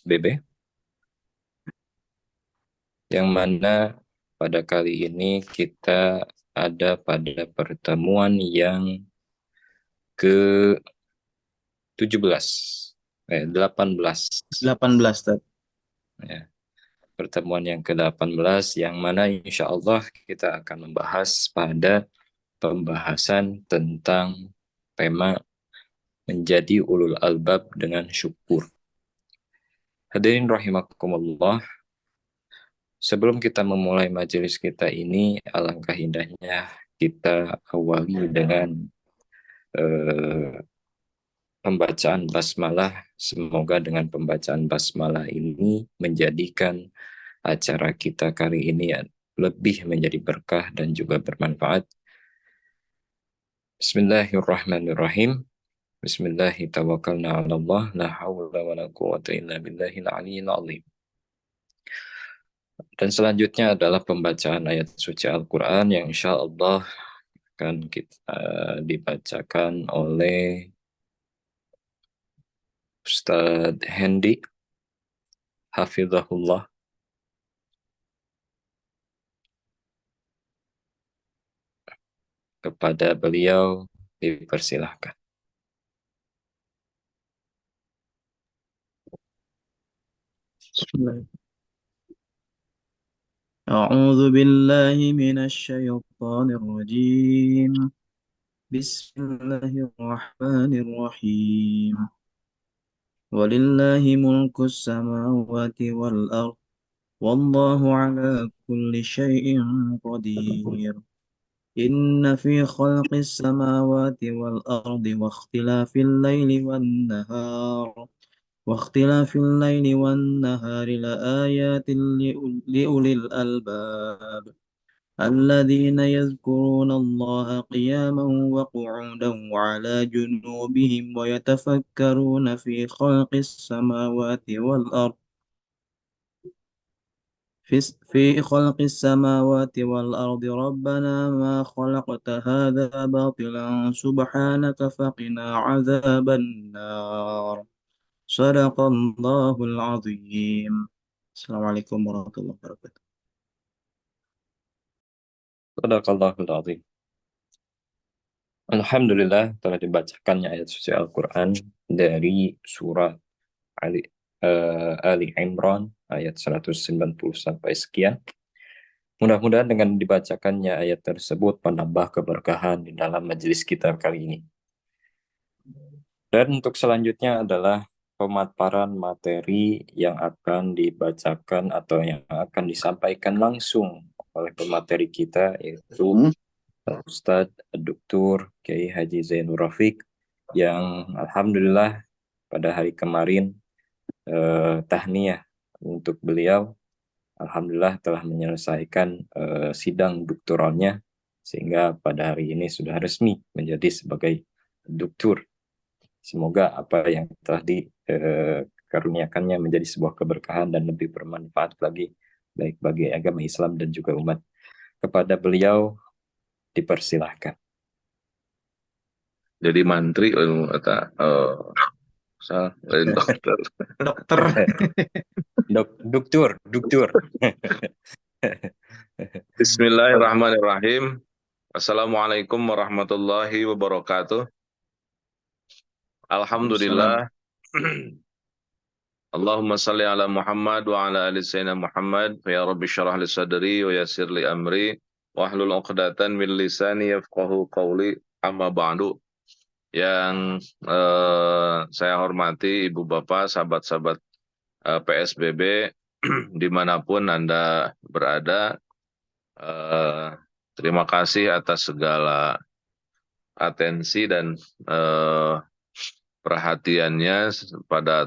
PSBB, yang mana pada kali ini kita ada pada pertemuan yang ke-17, 18, 18 Tad. ya. Pertemuan yang ke-18 yang mana insya Allah kita akan membahas pada pembahasan tentang tema menjadi ulul albab dengan syukur. Hadirin rahimakumullah, sebelum kita memulai majelis kita ini, alangkah indahnya kita awali dengan eh, pembacaan basmalah. Semoga dengan pembacaan basmalah ini menjadikan acara kita kali ini lebih menjadi berkah dan juga bermanfaat. Bismillahirrahmanirrahim. Bismillahirrahmanirrahim. La hawla wa la quwata illa billahil aliyyil azim. Dan selanjutnya adalah pembacaan ayat suci Al-Quran yang insya Allah akan kita dibacakan oleh Ustadz Hendi Hafizahullah. Kepada beliau dipersilahkan. Bismillah. أعوذ بالله من الشيطان الرجيم. بسم الله الرحمن الرحيم. ولله ملك السماوات والأرض والله على كل شيء قدير. إن في خلق السماوات والأرض واختلاف الليل والنهار لآيات لأولي الألباب الذين يذكرون الله قياما وقعودا وعلى جنوبهم ويتفكرون في خلق السماوات والأرض ربنا ما خلقت هذا باطلا سبحانك فقنا عذاب النار. صدق الله العظيم. Assalamualaikum warahmatullahi wabarakatuh. Shadaqallahul azim. Alhamdulillah telah dibacakannya ayat suci Al-Quran dari surah Ali, Ali Imran ayat 190 sampai sekian. Mudah-mudahan dengan dibacakannya ayat tersebut menambah keberkahan di dalam majelis kita kali ini. Dan untuk selanjutnya adalah pemaparan materi yang akan dibacakan atau yang akan disampaikan langsung oleh pemateri kita, yaitu Ustadz Dr. Kiai Haji Zainur Rafiq, yang alhamdulillah pada hari kemarin tahniah untuk beliau, alhamdulillah telah menyelesaikan sidang doktoralnya, sehingga pada hari ini sudah resmi menjadi sebagai doktor. Semoga apa yang telah dikaruniakannya menjadi sebuah keberkahan dan lebih bermanfaat lagi, baik bagi agama Islam dan juga umat. Kepada beliau dipersilahkan. Jadi mantri eta dokter. Dokter. Dokter. Bismillahirrahmanirrahim. Assalamualaikum warahmatullahi wabarakatuh. Alhamdulillah. Allahumma salli ala Muhammad wa ala ali sayyidina Muhammad. Ya Rabbi syrah li sadri wa yassir li amri wahlul 'uqdatan min lisani yafqahu qawli. Amma ba'du. Yang saya hormati Ibu Bapak, sahabat-sahabat PSBB dimanapun Anda berada, terima kasih atas segala atensi dan perhatiannya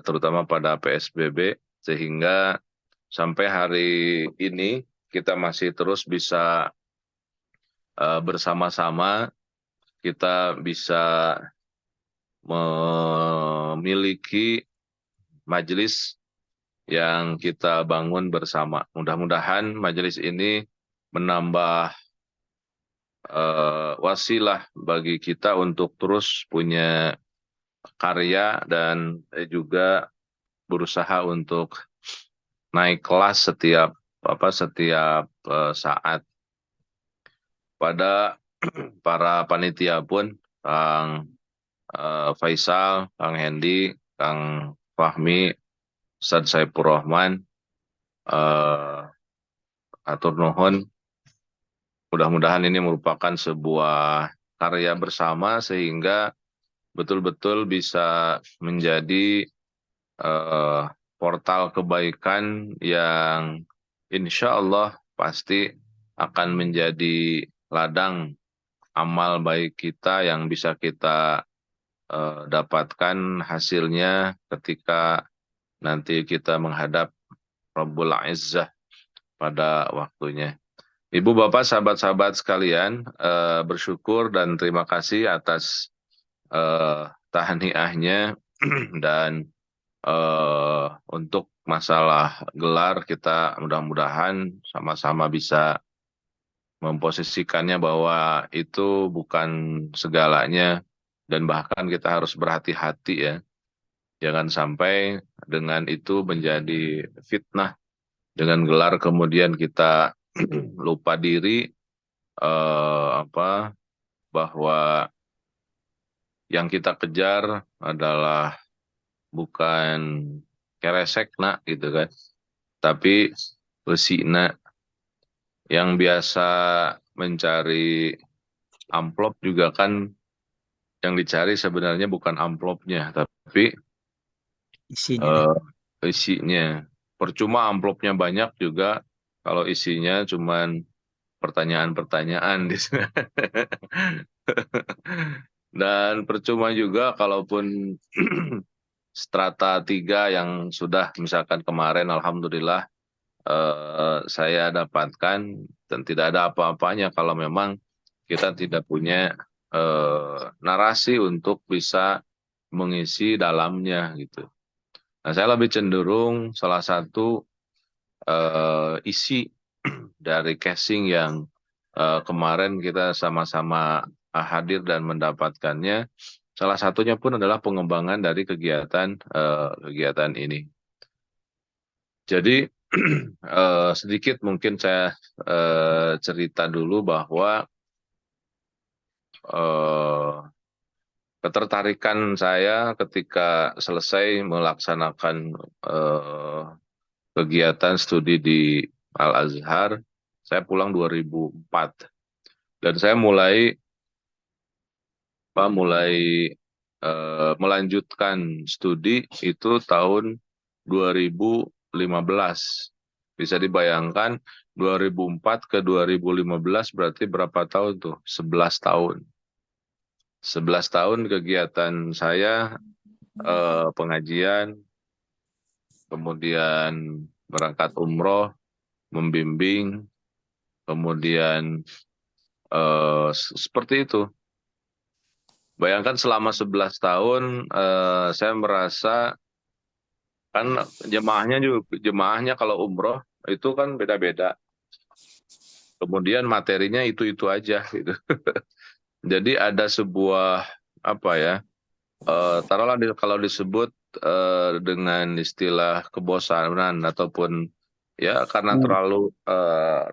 terutama pada PSBB, sehingga sampai hari ini kita masih terus bisa bersama-sama, kita bisa memiliki majelis yang kita bangun bersama. Mudah-mudahan majelis ini menambah wasilah bagi kita untuk terus punya karya dan juga berusaha untuk naik kelas setiap saat. Pada para panitia pun, Kang Faisal, Kang Hendy, Kang Fahmi, Ustadz Saifur Rahman, eh, atur nuhun. Mudah-mudahan ini merupakan sebuah karya bersama sehingga betul-betul bisa menjadi eh, portal kebaikan yang insya Allah pasti akan menjadi ladang amal baik kita yang bisa kita dapatkan hasilnya ketika nanti kita menghadap Rabbul Izzah pada waktunya. Ibu, Bapak, sahabat-sahabat sekalian, bersyukur dan terima kasih atas tahniahnya dan untuk masalah gelar kita mudah-mudahan sama-sama bisa memposisikannya bahwa itu bukan segalanya dan bahkan kita harus berhati-hati ya. Jangan sampai dengan itu menjadi fitnah. Dengan gelar kemudian kita lupa diri bahwa yang kita kejar adalah bukan keresek nak gitu kan, tapi besi nak. Yang biasa mencari amplop juga kan yang dicari sebenarnya bukan amplopnya, tapi Isinya. isinya. Percuma amplopnya banyak juga kalau isinya cuman pertanyaan-pertanyaan di sana. Dan percuma juga kalaupun strata 3 yang sudah misalkan kemarin alhamdulillah saya dapatkan dan tidak ada apa-apanya kalau memang kita tidak punya narasi untuk bisa mengisi dalamnya gitu. Nah, saya lebih cenderung salah satu isi dari casing yang kemarin kita sama-sama hadir dan mendapatkannya, salah satunya pun adalah pengembangan dari kegiatan ini. Jadi sedikit mungkin saya cerita dulu bahwa ketertarikan saya ketika selesai melaksanakan kegiatan studi di Al-Azhar, saya pulang 2004 dan saya mulai melanjutkan studi itu tahun 2015. Bisa dibayangkan 2004 ke 2015 berarti berapa tahun tuh? 11 tahun. 11 tahun kegiatan saya pengajian, kemudian berangkat umroh, membimbing, kemudian seperti itu. Bayangkan selama 11 tahun saya merasa kan jemaahnya kalau umroh itu kan beda-beda. Kemudian materinya itu aja gitu. Jadi ada sebuah taruhlah kalau disebut dengan istilah kebosanan ataupun ya karena terlalu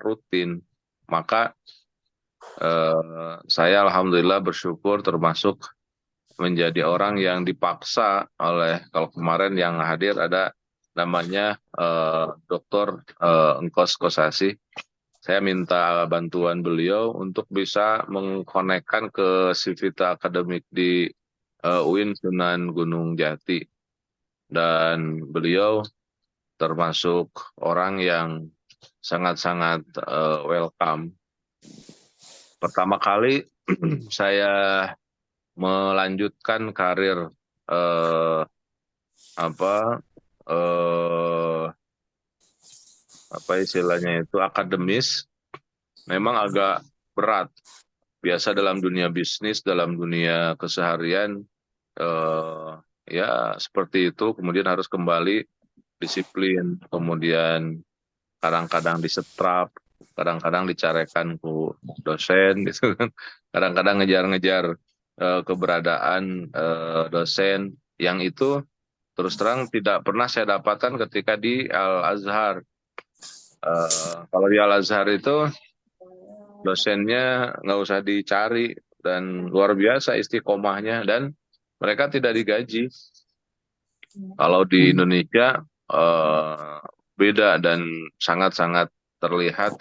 rutin, maka saya alhamdulillah bersyukur termasuk menjadi orang yang dipaksa oleh, kalau kemarin yang hadir ada namanya Dr. Engkos Kosasi. Saya minta bantuan beliau untuk bisa mengkonekkan ke Civita Akademik di UIN Sunan Gunung Jati. Dan beliau termasuk orang yang sangat-sangat welcome. Pertama kali saya melanjutkan karir istilahnya itu akademis, memang agak berat. Biasa dalam dunia bisnis, dalam dunia keseharian, ya seperti itu. Kemudian harus kembali disiplin, kemudian kadang-kadang disetrap, kadang-kadang dicarekan ku dosen, gitu kan. Kadang-kadang ngejar-ngejar keberadaan dosen yang itu terus terang tidak pernah saya dapatkan ketika di Al-Azhar. Kalau di Al-Azhar itu dosennya nggak usah dicari dan luar biasa istiqomahnya dan mereka tidak digaji. Kalau di Indonesia beda dan sangat-sangat terlihat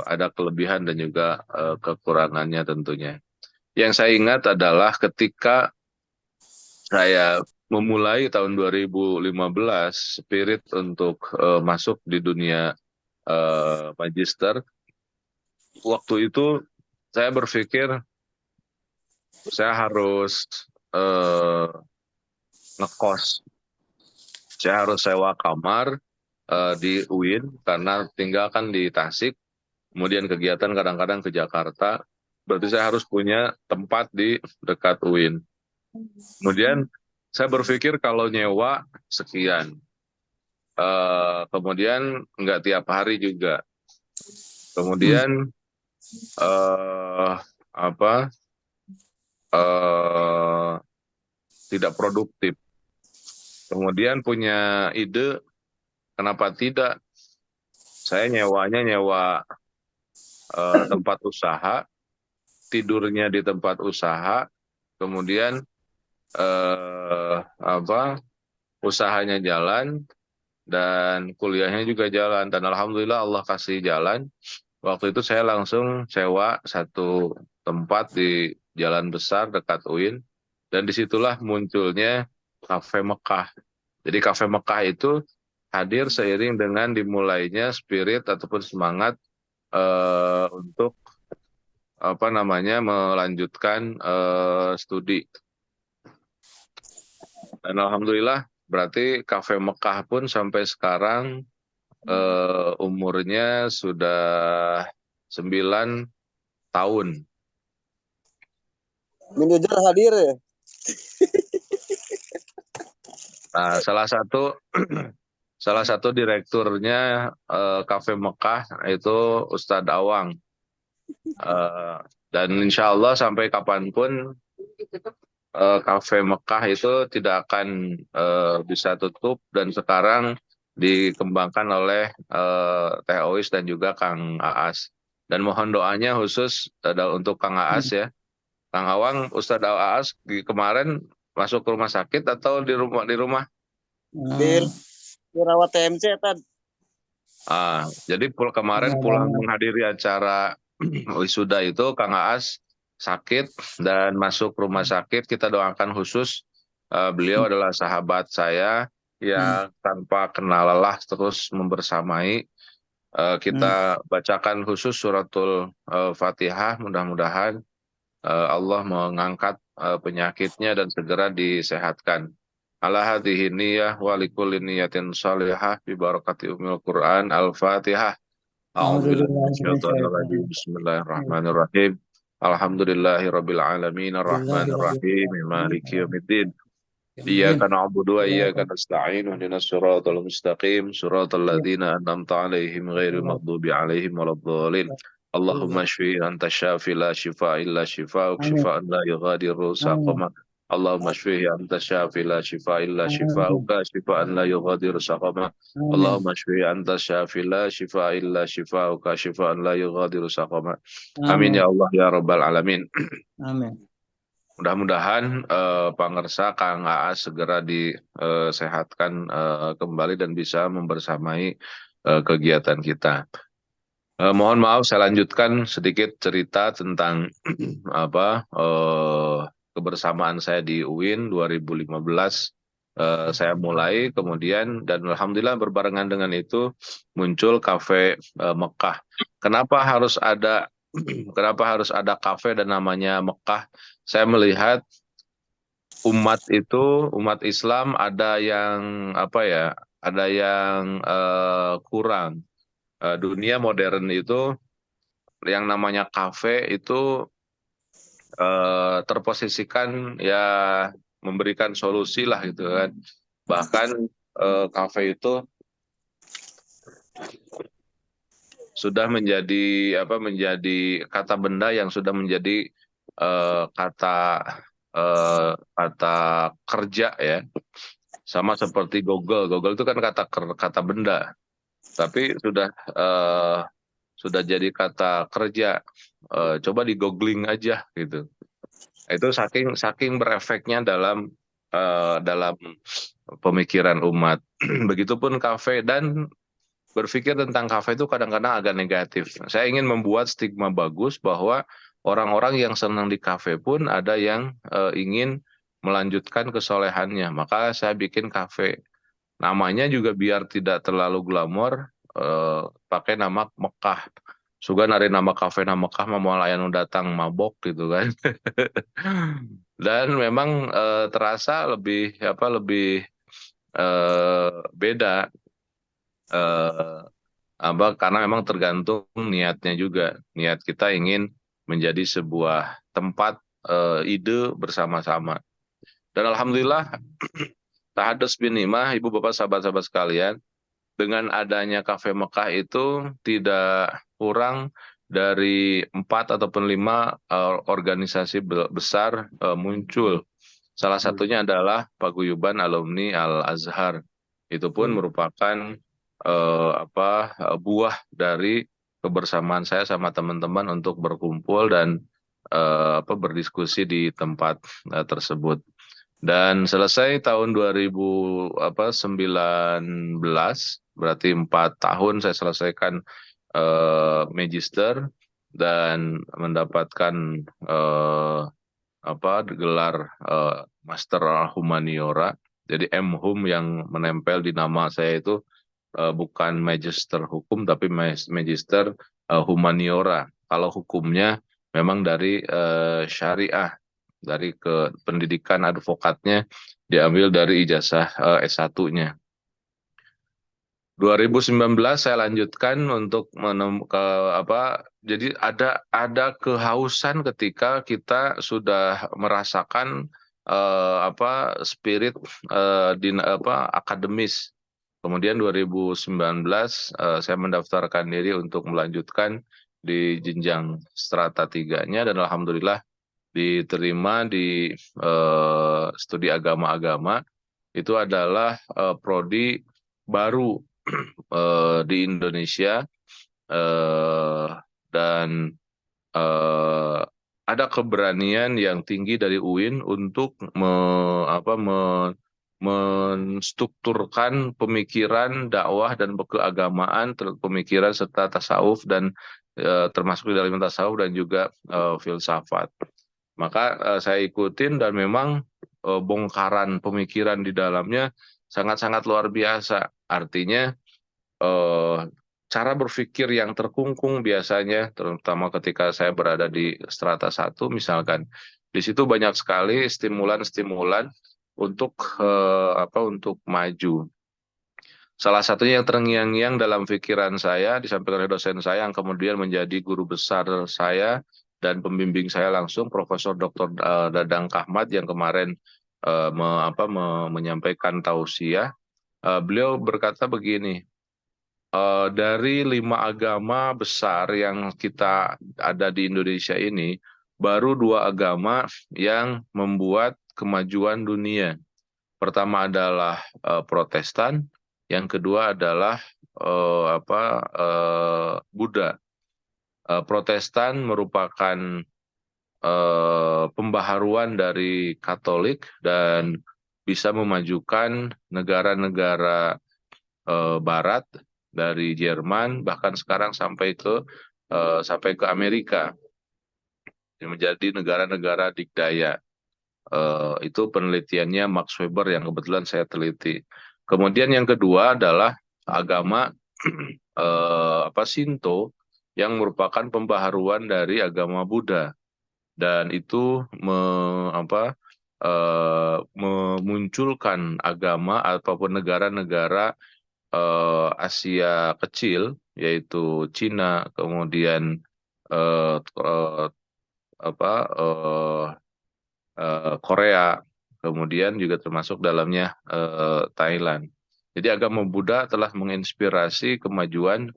ada kelebihan dan juga kekurangannya tentunya. Yang saya ingat adalah ketika saya memulai tahun 2015 spirit untuk masuk di dunia magister. Waktu itu saya berpikir saya harus ngekos. Saya harus sewa kamar di UIN karena tinggal kan di Tasik. Kemudian kegiatan kadang-kadang ke Jakarta. Berarti saya harus punya tempat di dekat UIN. Kemudian saya berpikir kalau nyewa sekian. Kemudian nggak tiap hari juga. Kemudian tidak produktif. Kemudian punya ide, kenapa tidak? Saya nyewa tempat usaha, tidurnya di tempat usaha, kemudian usahanya jalan dan kuliahnya juga jalan. Dan alhamdulillah Allah kasih jalan. Waktu itu saya langsung sewa satu tempat di Jalan Besar dekat UIN. Dan disitulah munculnya Kafe Mekah. Jadi Kafe Mekah itu hadir seiring dengan dimulainya spirit ataupun semangat untuk melanjutkan studi. Dan alhamdulillah berarti Kafe Mekah pun sampai sekarang umurnya sudah 9 tahun. Manajer hadir ya? Nah, salah satu direkturnya Kafe Mekah itu Ustadz Awang. Dan insya Allah sampai kapanpun Kafe Mekah itu tidak akan bisa tutup dan sekarang dikembangkan oleh Teh Ois dan juga Kang Aas. Dan mohon doanya khusus untuk Kang Aas ya. Kang Awang, Ustadz Aas kemarin masuk ke rumah sakit atau di rumah? Di rawat TMC Tad. Jadi kemarin pulang menghadiri acara wisuda itu Kang Aas sakit dan masuk rumah sakit. Kita doakan khusus. Beliau adalah sahabat saya yang tanpa kenal lelah terus membersamai. Kita bacakan khusus suratul Fatihah. Mudah-mudahan Allah mengangkat penyakitnya dan segera disehatkan. Ala hadhihi niyyah wa likulli niyatin shalihah bi barakati ummil Qur'an. Al-Fatihah. A'udzubillahi Bismillahirrahmanirrahim. Alhamdulillahirabbil alamin arrahmanir rahim maliki yaumiddin. Iyyaka na'budu wa iyyaka nasta'in ihdinas siratal mustaqim siratal ladzina an'amta 'alaihim ghairil maghdubi 'alaihim waladdallin. Allahumma shfi anta syafi la shifa illa shifauk shifaan la yughadiru saqama. Allahumma shfi anta syafi la shifa illa shifauka shifaan la yughadiru saqama. Allahumma shfi anta syafi la shifa illa shifauka shifaan la yughadiru saqama. Amin ya Allah ya rabbal alamin. Amin. Mudah-mudahan pangersa Kang Aas segera disehatkan kembali dan bisa membersamai kegiatan kita. Mohon maaf, saya lanjutkan sedikit cerita tentang kebersamaan saya di UIN 2015. Saya mulai kemudian dan alhamdulillah berbarengan dengan itu muncul Kafe Mekah. Kenapa harus ada kafe dan namanya Mekah? Saya melihat umat Islam ada yang kurang. Dunia modern itu yang namanya kafe itu terposisikan ya memberikan solusi lah gitu kan. Bahkan kafe itu sudah menjadi kata benda yang sudah menjadi kata kata kerja ya. Sama seperti Google. Google itu kan kata benda, tapi sudah jadi kata kerja. Coba di googling aja gitu. Itu saking berefeknya dalam pemikiran umat. Begitupun kafe, dan berpikir tentang kafe itu kadang-kadang agak negatif. Saya ingin membuat stigma bagus bahwa orang-orang yang senang di kafe pun ada yang ingin melanjutkan kesolehannya. Maka saya bikin kafe. Namanya juga biar tidak terlalu glamor, pakai nama Mekah. Sugan hari nama kafe nama Mekah mau layan datang mabok gitu kan. Dan memang terasa lebih beda, eh, karena memang tergantung niatnya juga. Niat kita ingin menjadi sebuah tempat ide bersama-sama. Dan alhamdulillah, tahadus bin nimah, ibu bapak sahabat-sahabat sekalian, dengan adanya Kafe Mekah itu tidak kurang dari 4 ataupun 5 organisasi besar muncul. Salah satunya adalah Paguyuban Alumni Al-Azhar. Itu pun merupakan buah dari kebersamaan saya sama teman-teman untuk berkumpul dan berdiskusi di tempat tersebut. Dan selesai tahun 2019, berarti 4 tahun saya selesaikan magister dan mendapatkan gelar Master Humaniora. Jadi MHum yang menempel di nama saya itu bukan Magister Hukum tapi Magister Humaniora. Kalau hukumnya memang dari syariah, dari pendidikan advokatnya diambil dari ijazah S1-nya. 2019 saya lanjutkan untuk jadi ada kehausan ketika kita sudah merasakan spirit akademis. Kemudian 2019 saya mendaftarkan diri untuk melanjutkan di jenjang strata 3-nya, dan alhamdulillah diterima di studi agama-agama. Itu adalah prodi baru di Indonesia, dan ada keberanian yang tinggi dari UIN untuk menstrukturkan pemikiran dakwah dan keagamaan, pemikiran serta tasawuf, dan termasuk di dalam tasawuf dan juga filsafat. Maka saya ikutin, dan memang bongkaran pemikiran di dalamnya sangat-sangat luar biasa. Artinya cara berpikir yang terkungkung biasanya, terutama ketika saya berada di strata 1 misalkan, di situ banyak sekali stimulan-stimulan untuk maju. Salah satunya yang terngiang-ngiang dalam pikiran saya disampaikan oleh dosen saya yang kemudian menjadi guru besar saya dan pembimbing saya langsung, Profesor Dr. Dadang Kahmat, yang kemarin menyampaikan tausiah. Beliau berkata begini, dari 5 agama besar yang kita ada di Indonesia ini, baru 2 agama yang membuat kemajuan dunia. Pertama adalah Protestan, yang kedua adalah Buddha. Protestan merupakan pembaharuan dari Katolik dan bisa memajukan negara-negara Barat, dari Jerman bahkan sekarang sampai ke Amerika, menjadi negara-negara dikdaya. Itu penelitiannya Max Weber yang kebetulan saya teliti. Kemudian yang kedua adalah agama Shinto, yang merupakan pembaharuan dari agama Buddha, dan itu memunculkan agama ataupun negara-negara Asia kecil, yaitu Cina, kemudian Korea, kemudian juga termasuk dalamnya Thailand. Jadi agama Buddha telah menginspirasi kemajuan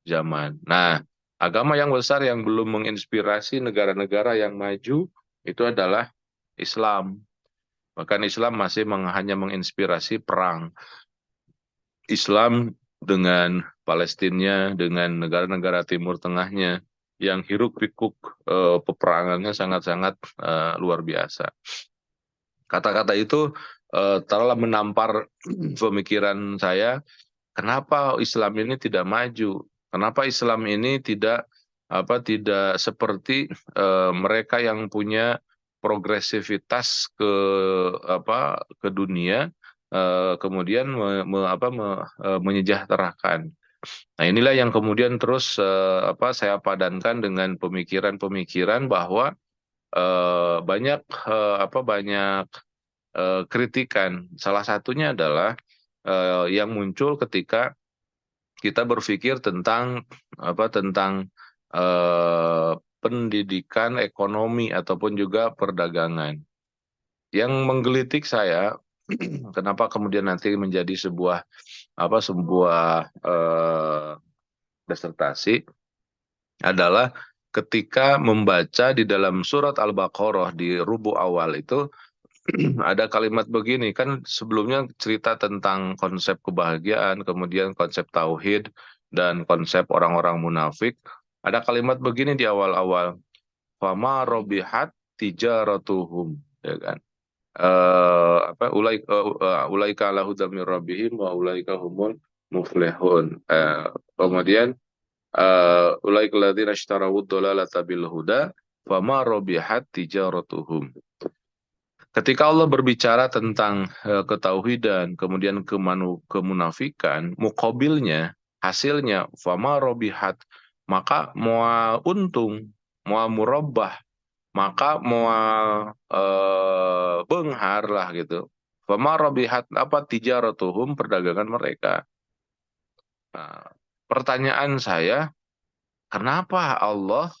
zaman. Nah, agama yang besar yang belum menginspirasi negara-negara yang maju itu adalah Islam. Bahkan Islam masih hanya menginspirasi perang. Islam dengan Palestina, dengan negara-negara Timur Tengahnya, yang hiruk-pikuk peperangannya sangat-sangat luar biasa. Kata-kata itu telah menampar pemikiran saya, kenapa Islam ini tidak maju? Kenapa Islam ini tidak seperti mereka yang punya progresivitas ke dunia, kemudian menyejahterakan. Nah, inilah yang kemudian terus saya padankan dengan pemikiran-pemikiran bahwa banyak kritikan. Salah satunya adalah yang muncul ketika kita berpikir tentang pendidikan, ekonomi ataupun juga perdagangan. Yang menggelitik saya, kenapa kemudian nanti menjadi sebuah disertasi, adalah ketika membaca di dalam surat Al-Baqarah di rubu awal itu ada kalimat begini, kan sebelumnya cerita tentang konsep kebahagiaan, kemudian konsep tauhid, dan konsep orang-orang munafik. Ada kalimat begini di awal-awal, fama robihat tijaratuhum, ya kan? Ulaika ala hudam min rabbihim wa ulaika humul muflihun. Kemudian ulaika alladzina ishtaraw ad-dhalalata bil huda fama robihat tijaratuhum. Ketika Allah berbicara tentang ketauhidan, kemudian kemunafikan, muqabilnya, hasilnya, fama robihat, maka mua untung, mua murabbah, maka mua benghar lah gitu. Fama robihat, apa tijaratuhum, perdagangan mereka. Nah, pertanyaan saya, kenapa Allah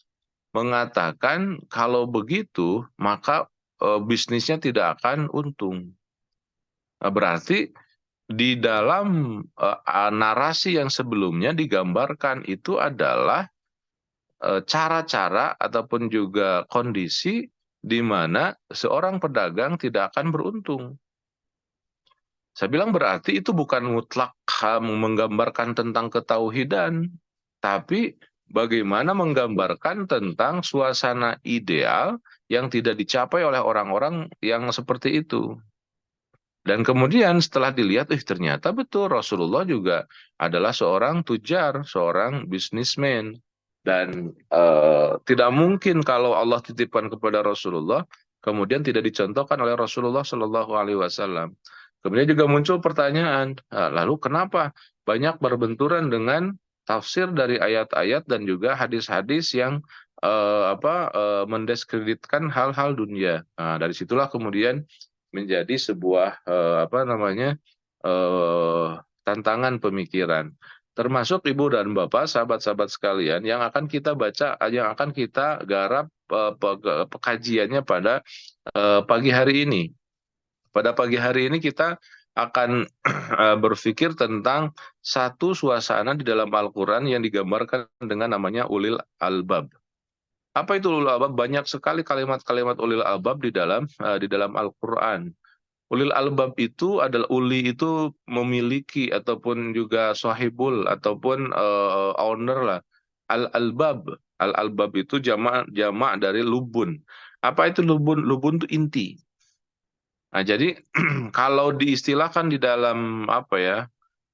mengatakan kalau begitu, maka bisnisnya tidak akan untung? Berarti di dalam narasi yang sebelumnya digambarkan itu adalah cara-cara ataupun juga kondisi di mana seorang pedagang tidak akan beruntung. Saya bilang berarti itu bukan mutlak menggambarkan tentang ketauhidan, tapi bagaimana menggambarkan tentang suasana ideal yang tidak dicapai oleh orang-orang yang seperti itu. Dan kemudian setelah dilihat, ternyata betul Rasulullah juga adalah seorang tujar, seorang bisnismen. Dan tidak mungkin kalau Allah titipkan kepada Rasulullah, kemudian tidak dicontohkan oleh Rasulullah Shallallahu Alaihi Wasallam. Kemudian juga muncul pertanyaan, lalu kenapa banyak berbenturan dengan tafsir dari ayat-ayat dan juga hadis-hadis yang mendiskreditkan hal-hal dunia. Nah, dari situlah kemudian menjadi sebuah tantangan pemikiran. Termasuk Ibu dan Bapak, sahabat-sahabat sekalian, yang akan kita baca, yang akan kita garap pekajiannya pada pagi hari ini. Pada pagi hari ini kita akan berpikir tentang satu suasana di dalam Al-Quran yang digambarkan dengan namanya ulil albab. Apa itu ulil albab? Banyak sekali kalimat-kalimat ulil albab di dalam Al-Quran. Ulil albab itu adalah, uli itu memiliki ataupun juga sahibul ataupun owner lah. Al-albab. Al-albab itu jamak dari lubun. Apa itu lubun? Lubun itu inti. Nah, jadi kalau diistilahkan di dalam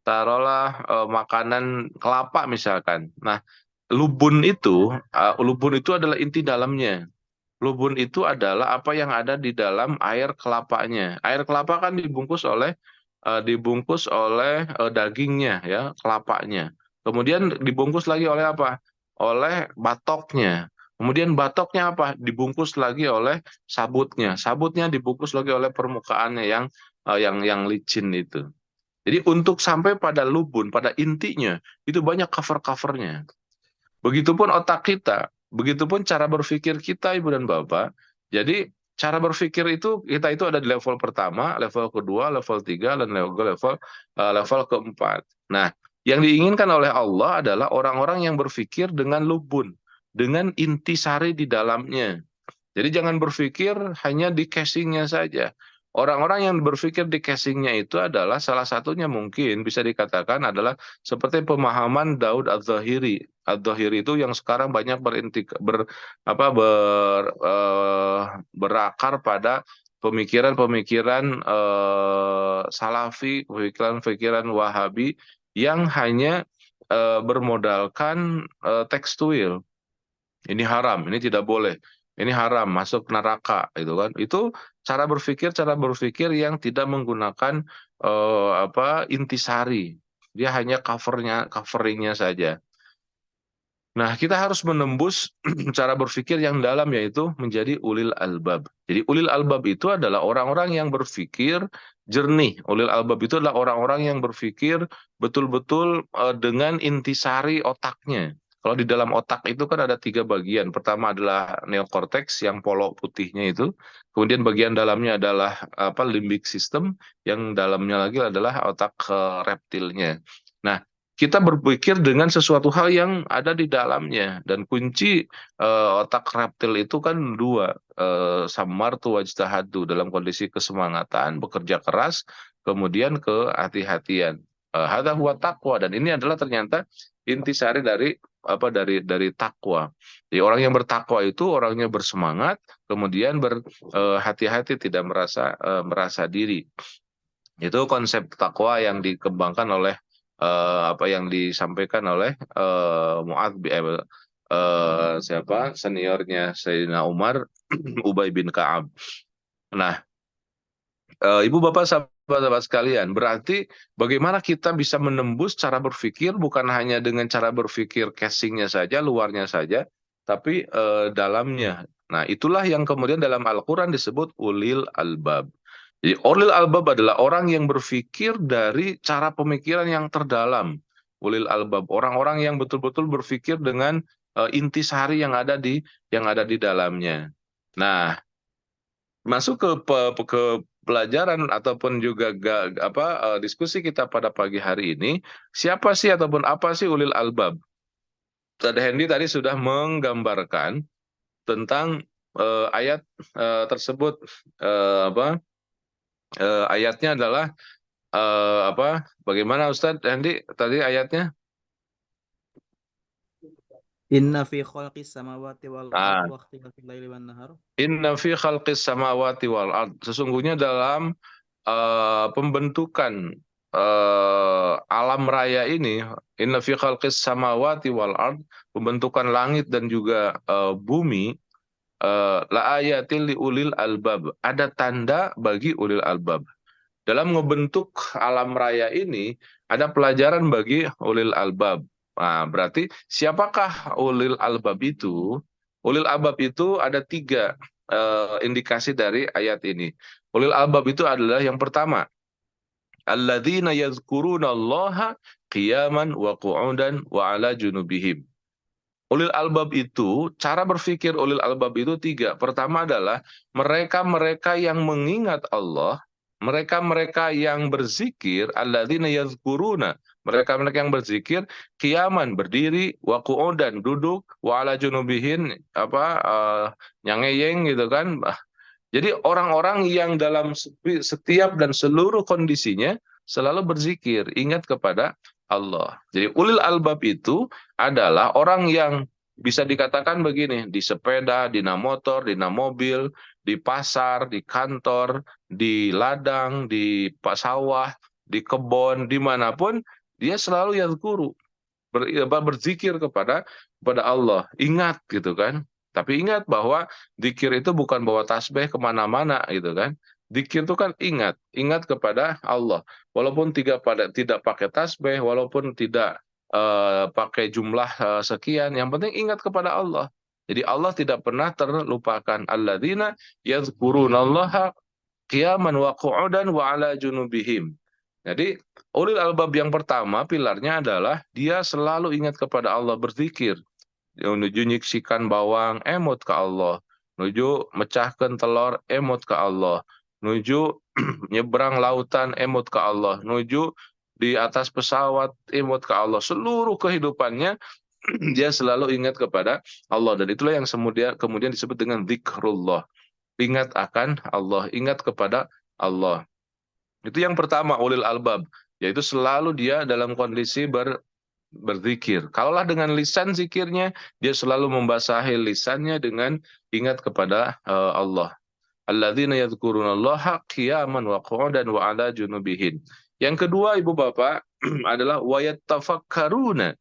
taruhlah makanan kelapa misalkan. Nah, lubun itu adalah inti dalamnya. Lubun itu adalah apa yang ada di dalam air kelapanya. Air kelapa kan dibungkus oleh dagingnya, ya, kelapanya. Kemudian dibungkus lagi oleh apa? Oleh batoknya. Kemudian batoknya apa? Dibungkus lagi oleh sabutnya. Sabutnya dibungkus lagi oleh permukaannya yang licin itu. Jadi untuk sampai pada lubun, pada intinya, itu banyak cover-covernya. Begitupun otak kita, begitupun cara berpikir kita, Ibu dan Bapak. Jadi cara berpikir kita itu ada di level pertama, level kedua, level 3, dan level keempat. Nah, yang diinginkan oleh Allah adalah orang-orang yang berpikir dengan lubun, dengan intisari di dalamnya. Jadi jangan berpikir hanya di casingnya saja. Orang-orang yang berpikir di casingnya itu adalah salah satunya mungkin bisa dikatakan adalah seperti pemahaman Daud Az-Zahiri. Az-Zahiri itu yang sekarang banyak berakar pada pemikiran-pemikiran Salafi, pemikiran-pemikiran Wahabi yang hanya bermodalkan tekstual. Ini haram, ini tidak boleh, ini haram, masuk neraka, gitu kan? Itu cara berpikir yang tidak menggunakan intisari. Dia hanya coveringnya saja. Nah, kita harus menembus cara berpikir yang dalam, yaitu menjadi ulil albab. Jadi ulil albab itu adalah orang-orang yang berpikir jernih. Ulil albab itu adalah orang-orang yang berpikir betul-betul dengan intisari otaknya. Kalau di dalam otak itu kan ada 3 bagian. Pertama adalah neokortex yang polok putihnya itu. Kemudian bagian dalamnya adalah limbic system, yang dalamnya lagi adalah otak reptilnya. Nah, kita berpikir dengan sesuatu hal yang ada di dalamnya, dan kunci otak reptil itu kan 2, samartu wajtahadu, dalam kondisi kesemangatan, bekerja keras, kemudian kehati-hatian. Hadza huwa taqwa, dan ini adalah ternyata intisari dari takwa. Jadi orang yang bertakwa itu orangnya bersemangat, kemudian berhati-hati, tidak merasa diri. Itu konsep takwa yang dikembangkan oleh apa yang disampaikan oleh seniornya Sayyidina Umar, Ubay bin Ka'ab. Nah, Ibu Bapak sahabat-sahabat sekalian, berarti bagaimana kita bisa menembus cara berpikir bukan hanya dengan cara berpikir casingnya saja, luarnya saja, tapi dalamnya. Nah, itulah yang kemudian dalam Al-Quran disebut ulil albab. Jadi ulil albab adalah orang yang berpikir dari cara pemikiran yang terdalam. Ulil albab, orang-orang yang betul-betul berpikir dengan intisari yang ada di dalamnya. Nah, masuk ke pelajaran ataupun juga diskusi kita pada pagi hari ini, siapa sih ataupun apa sih ulil albab? Tadi Hendy tadi sudah menggambarkan tentang ayat tersebut. Ayatnya adalah bagaimana Ustadz Hendy tadi ayatnya? Inna fi khalqis samawati wal ardi wa ikhtilafil laili wan nahar. Inna fi khalqis samawati wal ard. Sesungguhnya dalam pembentukan alam raya ini, inna fi khalqis samawati wal ard, pembentukan langit dan juga bumi, la ayatil li ulil albab, ada tanda bagi ulil albab. Dalam ngebentuk alam raya ini ada pelajaran bagi ulil albab. Nah, berarti siapakah ulil albab itu? Ulil albab itu ada 3 indikasi dari ayat ini. Ulil albab itu adalah yang pertama, alladzina yadhkurunallaha qiyaman wa qu'udan wa ala junubihim. Ulil albab itu, cara berpikir ulil albab itu 3. Pertama adalah mereka-mereka yang mengingat Allah, mereka-mereka yang berzikir, alladzina yadhkuruna, mereka-mereka yang berzikir, qiyaman, berdiri, wa qu'udan, duduk, wa ala junubihin, nyangeyeng gitu kan. Jadi orang-orang yang dalam setiap dan seluruh kondisinya selalu berzikir, ingat kepada Allah. Jadi ulil albab itu adalah orang yang bisa dikatakan begini, di sepeda, di motor, di mobil, di pasar, di kantor, di ladang, di sawah, di kebun, dimanapun, dia selalu yazkuru, berzikir kepada Allah, ingat gitu kan. Tapi ingat bahwa zikir itu bukan bawa tasbih kemana-mana gitu kan. Zikir itu kan ingat kepada Allah. Walaupun tidak pakai tasbih, walaupun tidak pakai jumlah sekian, yang penting ingat kepada Allah. Jadi Allah tidak pernah terlupakan. Alladzina yadhkurunallaha qiyaman wa qu'udan wa ala junubihim. Jadi ulil albab yang pertama pilarnya adalah dia selalu ingat kepada Allah, berzikir. Nuju nyiksikan bawang, emot ke Allah. Nuju mecahkan telur, emot ke Allah. Nuju nyebrang lautan, emot ke Allah. Nuju di atas pesawat, emot ke Allah. Seluruh kehidupannya dia selalu ingat kepada Allah, dan itulah yang kemudian disebut dengan zikrullah. Ingat akan Allah, ingat kepada Allah. Itu yang pertama, ulil albab, yaitu selalu dia dalam kondisi berzikir. Kalaulah dengan lisan zikirnya, dia selalu membasahi lisannya dengan ingat kepada Allah. Alladzina yadhkurunallaha qiyaman wa qu'udan wa 'ala junubihim. Yang kedua, Ibu Bapak, adalah wa yattafakkaruna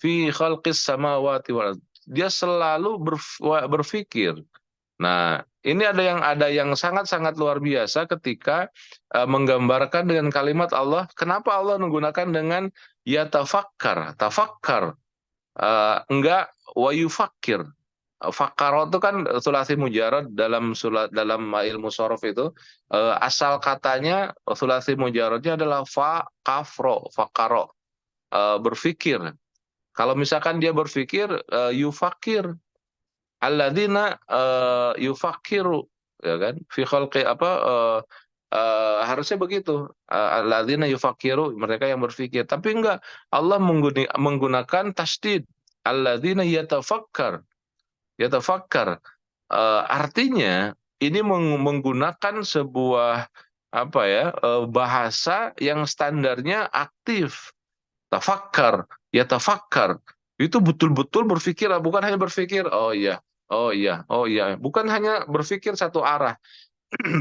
fi khalqis samawati wal ardh. Dia selalu berpikir. Nah, ini ada yang sangat-sangat luar biasa ketika menggambarkan dengan kalimat Allah. Kenapa Allah menggunakan dengan yatafakkar, tafakkar, enggak wa yufakkir. Fakaro itu kan sulasi mujarad dalam ilmu sorof itu, asal katanya sulasi mujaradnya adalah fakafro, fakaro, berpikir. Kalau misalkan dia berpikir, yufakir, alladzina yufakiru, ya kan? Fi khalqi harusnya begitu. Alladzina yufakiru, mereka yang berpikir. Tapi enggak, Allah menggunakan tasdid. Alladzina yatafakkar. Yatafakkar. Artinya ini menggunakan sebuah bahasa yang standarnya aktif. Tafakkar, yatafakkar. Itu betul-betul berpikir, bukan hanya berpikir, oh iya, oh iya, oh iya. Bukan hanya berpikir satu arah,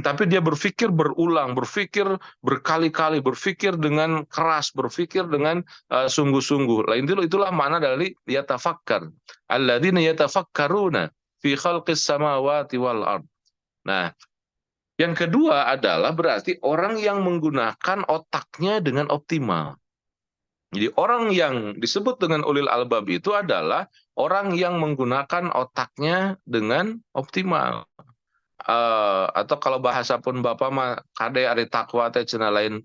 tapi dia berpikir berulang, berpikir berkali-kali, berpikir dengan keras, berpikir dengan sungguh-sungguh. Itulah makna dari yatafakkar. Alladzina yatafakkaruna fi khalqis samawati wal ard. Nah, yang kedua adalah berarti orang yang menggunakan otaknya dengan optimal. Jadi orang yang disebut dengan ulil albab itu adalah orang yang menggunakan otaknya dengan optimal. Atau kalau bahasa pun Bapak mah kade ari takwa teh cenah lain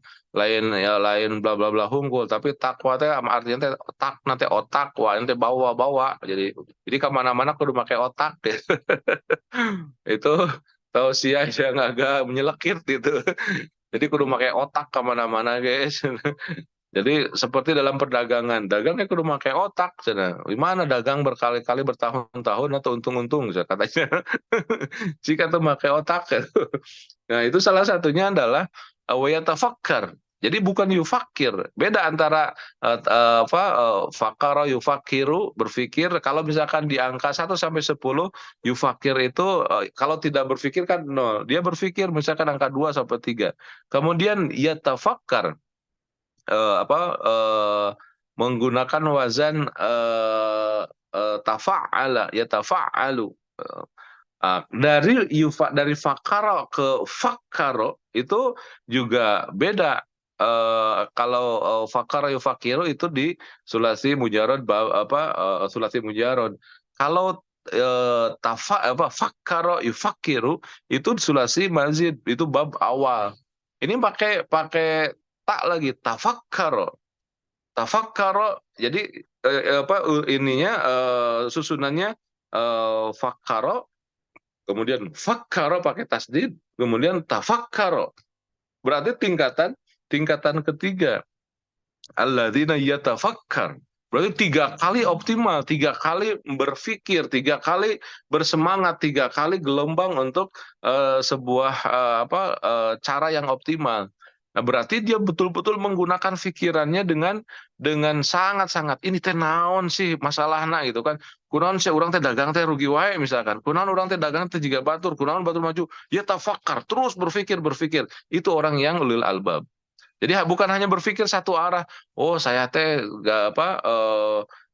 bla bla bla hunggul, tapi takwa teh artinya teh otak, nanti otak wah nanti bawa jadi kemana-mana kudu pakai otak gitu. Itu tausiah yang agak menyelekit gitu. Jadi kudu pakai otak kemana-mana guys. Jadi seperti dalam perdagangan, dagangnya kudu pakai otak, cina. Gimana dagang berkali-kali bertahun-tahun atau untung-untung, katanya. Jika tuh pakai otak, nah itu salah satunya adalah wayatafakkar. Jadi bukan yufakir. Beda antara fakara yufakiru, berpikir. Kalau misalkan di angka 1 sampai 10, yufakir itu kalau tidak berpikir kan 0. Dia berpikir misalkan angka 2 sampai 3. Kemudian yatafakkar, menggunakan wazan tafa'ala, yatafa'alu. Dari fakaro ke fakaro itu juga beda. Kalau fakaro yufakiru itu di sulasi mujarad, sulasi mujarad. Kalau fakaro yufakiru itu sulasi mazid, itu bab awal. Ini pakai tak lagi, tafakkaro. Jadi susunannya fakkaro, kemudian fakkaro pakai tasdid, kemudian tafakkaro. Berarti tingkatan ketiga. Alladzina yatafakkar. Berarti 3 kali optimal, 3 kali berpikir, 3 kali bersemangat, 3 kali gelombang untuk sebuah cara yang optimal. Nah, berarti dia betul-betul menggunakan pikirannya dengan sangat-sangat, ini teh naon sih masalahna gitu kan. Kunaon sih urang teh dagang teh rugi wae misalkan. Kunaon urang teh dagang teh jiga batur, kunaon batur maju. Ya tafakkar, terus berpikir. Itu orang yang ulil albab. Jadi bukan hanya berpikir satu arah. Oh, saya teh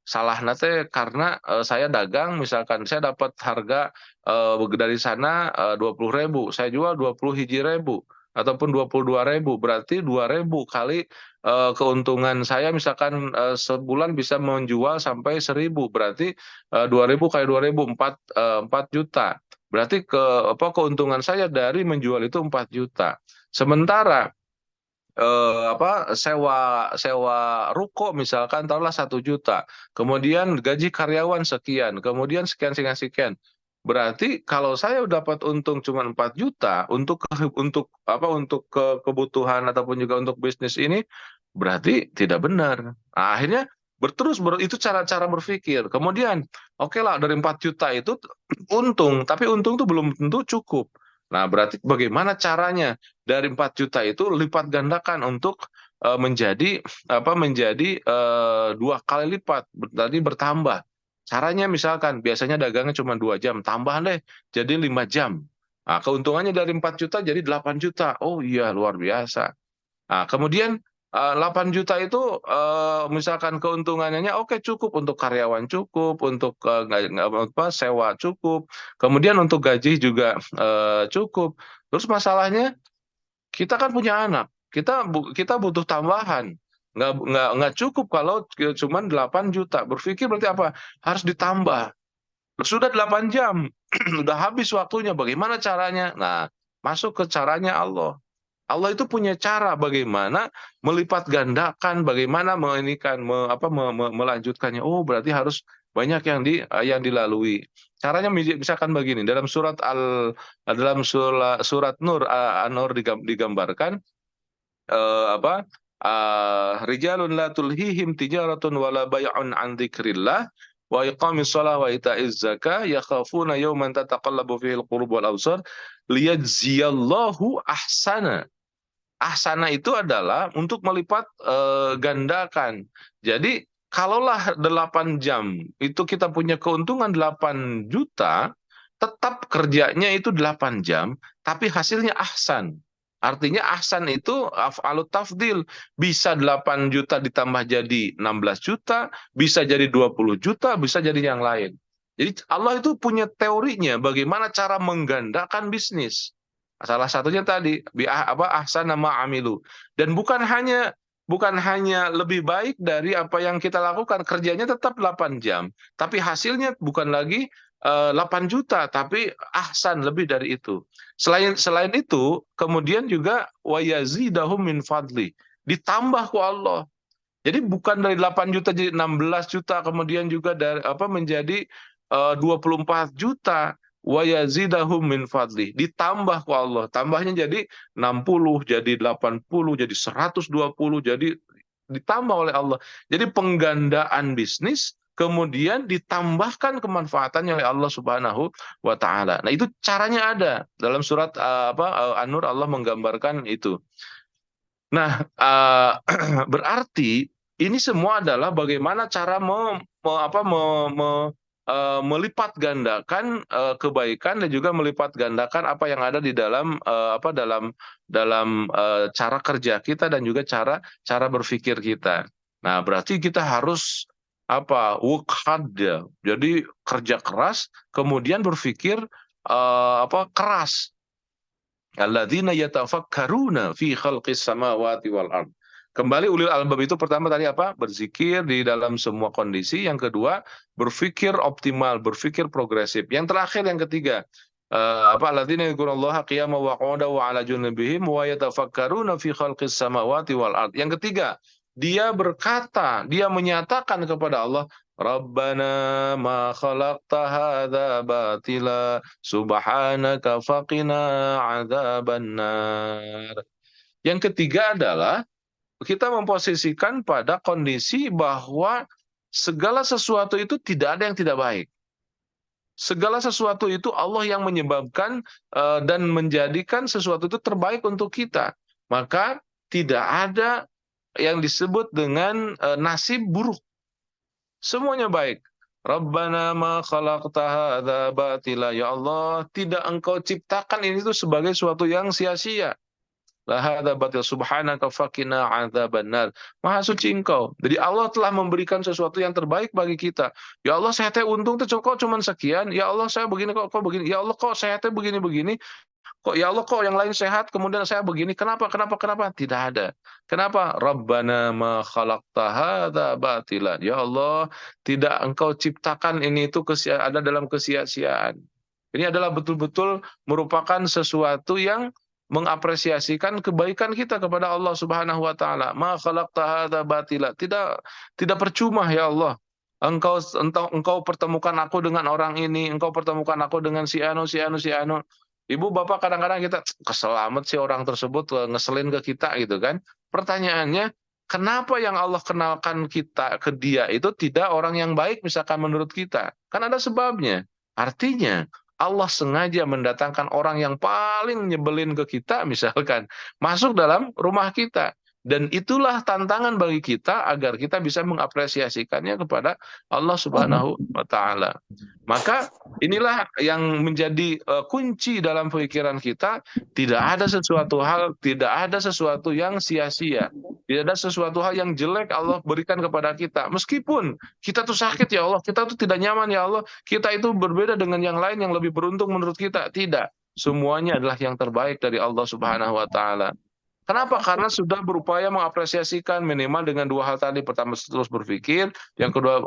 salahna teh karena saya dagang, misalkan saya dapat harga dari sana 20.000, saya jual 21.000 ataupun 22.000, berarti 2.000 kali keuntungan saya, misalkan sebulan bisa menjual sampai 1.000, berarti 2.000 kali 2.000 4 juta. Berarti keuntungan saya dari menjual itu 4 juta. Sementara sewa ruko misalkan taruhlah 1 juta, kemudian gaji karyawan sekian, kemudian sekian. Berarti kalau saya dapat untung cuma 4 juta untuk kebutuhan ataupun juga untuk bisnis ini, berarti tidak benar. Nah, akhirnya Itu cara-cara berpikir. Kemudian, oke lah dari 4 juta itu untung, tapi untung itu belum tentu cukup. Nah, berarti bagaimana caranya dari 4 juta itu lipat gandakan untuk menjadi 2 kali lipat, tadi bertambah. Caranya misalkan biasanya dagangnya cuma 2 jam, tambah deh jadi 5 jam. Nah, keuntungannya dari 4 juta jadi 8 juta. Oh iya, luar biasa. Nah, kemudian 8 juta itu misalkan keuntungannya oke cukup untuk karyawan, cukup untuk sewa, cukup. Kemudian untuk gaji juga cukup. Terus masalahnya kita kan punya anak, kita butuh tambahan. Nggak cukup kalau cuma 8 juta. Berpikir berarti apa? Harus ditambah. Sudah 8 jam, sudah habis waktunya. Bagaimana caranya? Nah, masuk ke caranya Allah. Allah itu punya cara bagaimana melipat gandakan, bagaimana melanjutkannya. Oh, berarti harus banyak yang dilalui. Caranya misalkan begini, dalam surat Nur An-Nur digambarkan rijalun la tulhihim tijaratun wala bay'un an dzikrillah wa iqamis shalah wa ita'iz zakah yakhafuna yawman tataqallabu fihi al-qulub wal absar liyajziyallahu ahsana. Ahsana itu adalah untuk melipat gandakan. Jadi kalaulah 8 jam itu kita punya keuntungan 8 juta, tetap kerjanya itu 8 jam, tapi hasilnya ahsan. Artinya ahsan itu af'alut tafdil. Bisa 8 juta ditambah jadi 16 juta, bisa jadi 20 juta, bisa jadi yang lain. Jadi Allah itu punya teorinya bagaimana cara menggandakan bisnis. Salah satunya tadi ahsana ma amilu. Dan bukan hanya lebih baik dari apa yang kita lakukan, kerjanya tetap 8 jam, tapi hasilnya bukan lagi 8 juta, tapi ahsan lebih dari itu. Selain itu, kemudian juga wa yazidahum min fadli. Ditambah ku Allah. Jadi bukan dari 8 juta jadi 16 juta, kemudian juga menjadi 24 juta. Wa yazidahum min fadli, ditambah ku Allah, tambahnya jadi 60, jadi 80, jadi 120, jadi ditambah oleh Allah. Jadi penggandaan bisnis kemudian ditambahkan kemanfaatannya oleh Allah Subhanahu wa taala. Nah, itu caranya ada dalam surat An-Nur, Allah menggambarkan itu. Nah, berarti ini semua adalah bagaimana cara melipat gandakan kebaikan dan juga melipat gandakan apa yang ada di dalam cara kerja kita dan juga cara berpikir kita. Nah, berarti kita harus work hard ya. Jadi kerja keras, kemudian berpikir keras. Alladzina yatafakkaruna fi khalqis samawati wal ard. Kembali ulil albab itu pertama tadi apa? Berzikir di dalam semua kondisi. Yang kedua, berpikir optimal, berpikir progresif. Yang terakhir, yang ketiga, alladzina yadhkurullaha qiyaman wa qu'udan wa 'ala junubihim wa yatafakkaruna fi khalqis samawati wal ard. Yang ketiga, dia berkata, dia menyatakan kepada Allah, Rabbana ma khalaqta hadza batila subhanaka faqina 'adzabannar. Yang ketiga adalah kita memposisikan pada kondisi bahwa segala sesuatu itu tidak ada yang tidak baik. Segala sesuatu itu Allah yang menyebabkan dan menjadikan sesuatu itu terbaik untuk kita. Maka tidak ada yang disebut dengan nasib buruk. Semuanya baik. Rabbana ma khalaqta hadza batila. Ya Allah, tidak engkau ciptakan ini itu sebagai sesuatu yang sia-sia. La hadza batil subhanaka faqina 'adzabannar. Maha suci engkau. Jadi Allah telah memberikan sesuatu yang terbaik bagi kita. Ya Allah, saya teh untung tuh kok cuma sekian. Ya Allah, saya begini kok begini. Ya Allah, kok saya teh begini-begini. Kok ya Allah, kok yang lain sehat kemudian saya begini. Kenapa? Tidak ada. Kenapa? Rabbana ma khalaqta hadza batilan. Ya Allah, tidak engkau ciptakan ini itu ada dalam kesia-siaan. Ini adalah betul-betul merupakan sesuatu yang mengapresiasikan kebaikan kita kepada Allah Subhanahu wa taala. Ma khalaqta hadza batila. Tidak percuma ya Allah. Engkau pertemukan aku dengan orang ini, engkau pertemukan aku dengan si anu. Ibu bapak kadang-kadang kita kesel amat sih orang tersebut ngeselin ke kita gitu kan. Pertanyaannya, kenapa yang Allah kenalkan kita ke dia itu tidak orang yang baik misalkan menurut kita? Kan ada sebabnya. Artinya Allah sengaja mendatangkan orang yang paling nyebelin ke kita misalkan masuk dalam rumah kita. Dan itulah tantangan bagi kita agar kita bisa mengapresiasikannya kepada Allah Subhanahu wa taala. Maka inilah yang menjadi kunci dalam pemikiran kita, tidak ada sesuatu hal, tidak ada sesuatu yang sia-sia. Tidak ada sesuatu hal yang jelek Allah berikan kepada kita. Meskipun kita tuh sakit ya Allah, kita tuh tidak nyaman ya Allah, kita itu berbeda dengan yang lain yang lebih beruntung menurut kita. Tidak. Semuanya adalah yang terbaik dari Allah Subhanahu wa taala. Kenapa? Karena sudah berupaya mengapresiasikan minimal dengan dua hal tadi. Pertama terus berpikir, yang kedua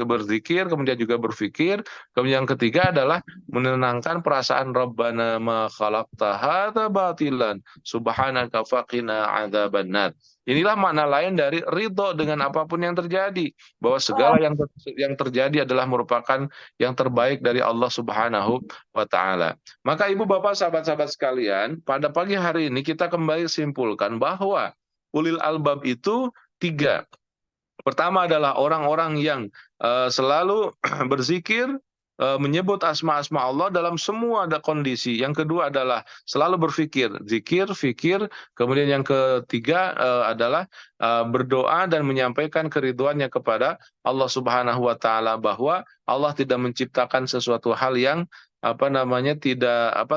berzikir, kemudian juga berpikir, kemudian yang ketiga adalah menenangkan perasaan Rabbana ma khalaqta hadza batilan subhanaka faqina adzabannar. Inilah makna lain dari ridho dengan apapun yang terjadi, bahwa segala yang terjadi adalah merupakan yang terbaik dari Allah Subhanahu wa taala. Maka Ibu Bapak sahabat-sahabat sekalian, pada pagi hari ini kita kembali simpulkan bahwa ulil albab itu tiga. Pertama adalah orang-orang yang selalu berzikir, menyebut asma-asma Allah dalam semua ada kondisi. Yang kedua adalah selalu berpikir, zikir, fikir. Kemudian yang ketiga adalah berdoa dan menyampaikan keriduannya kepada Allah Subhanahu wa taala, bahwa Allah tidak menciptakan sesuatu hal yang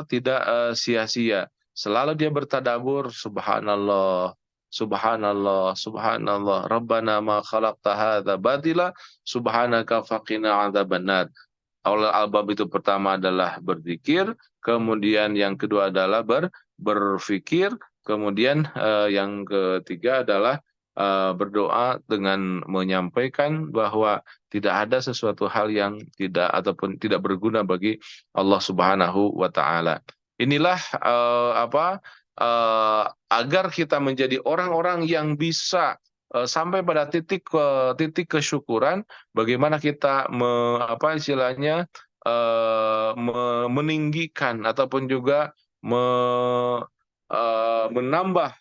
tidak sia-sia. Selalu dia bertadabur, subhanallah, subhanallah, subhanallah, Rabbana ma khalaqta hadza batila, subhanaka faqina adzabannar. Aulul albab itu pertama adalah berzikir, kemudian yang kedua adalah berpikir, kemudian yang ketiga adalah berdoa dengan menyampaikan bahwa tidak ada sesuatu hal yang tidak ataupun tidak berguna bagi Allah Subhanahu wa taala. Inilah agar kita menjadi orang-orang yang bisa sampai pada titik kesyukuran, bagaimana kita meninggikan ataupun juga menambah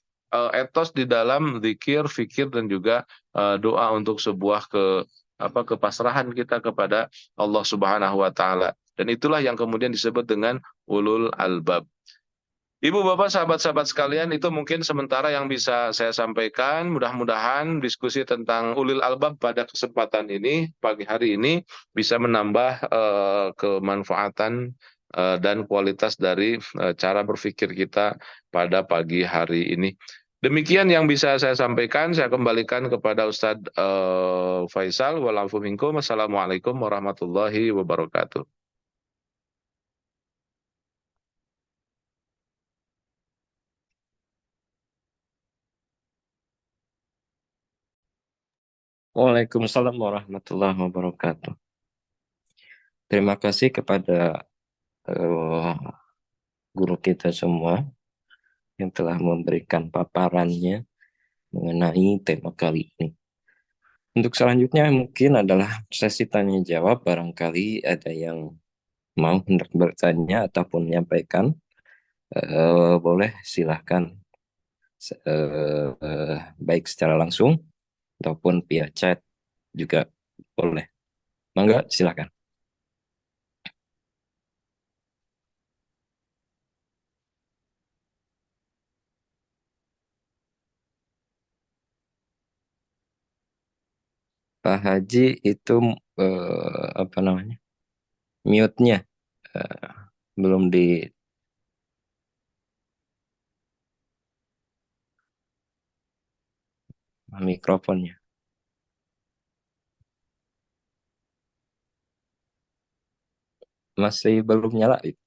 etos di dalam zikir, fikir dan juga doa untuk sebuah kepasrahan kita kepada Allah Subhanahu wa taala. Dan itulah yang kemudian disebut dengan ulul albab. Ibu Bapak sahabat-sahabat sekalian, itu mungkin sementara yang bisa saya sampaikan. Mudah-mudahan diskusi tentang ulil albab pada kesempatan ini, pagi hari ini, bisa menambah kemanfaatan dan kualitas dari cara berpikir kita pada pagi hari ini. Demikian yang bisa saya sampaikan. Saya kembalikan kepada Ustadz Faisal. Wassalamualaikum warahmatullahi wabarakatuh. Waalaikumsalam warahmatullahi wabarakatuh. Terima kasih kepada guru kita semua yang telah memberikan paparannya mengenai tema kali ini. Untuk selanjutnya mungkin adalah sesi tanya jawab. Barangkali ada yang mau hendak bertanya ataupun menyampaikan, boleh silahkan, baik secara langsung ataupun via chat juga boleh. Mangga, silakan. Pak Haji itu mute-nya belum di mikrofonnya. Masih belum nyala itu.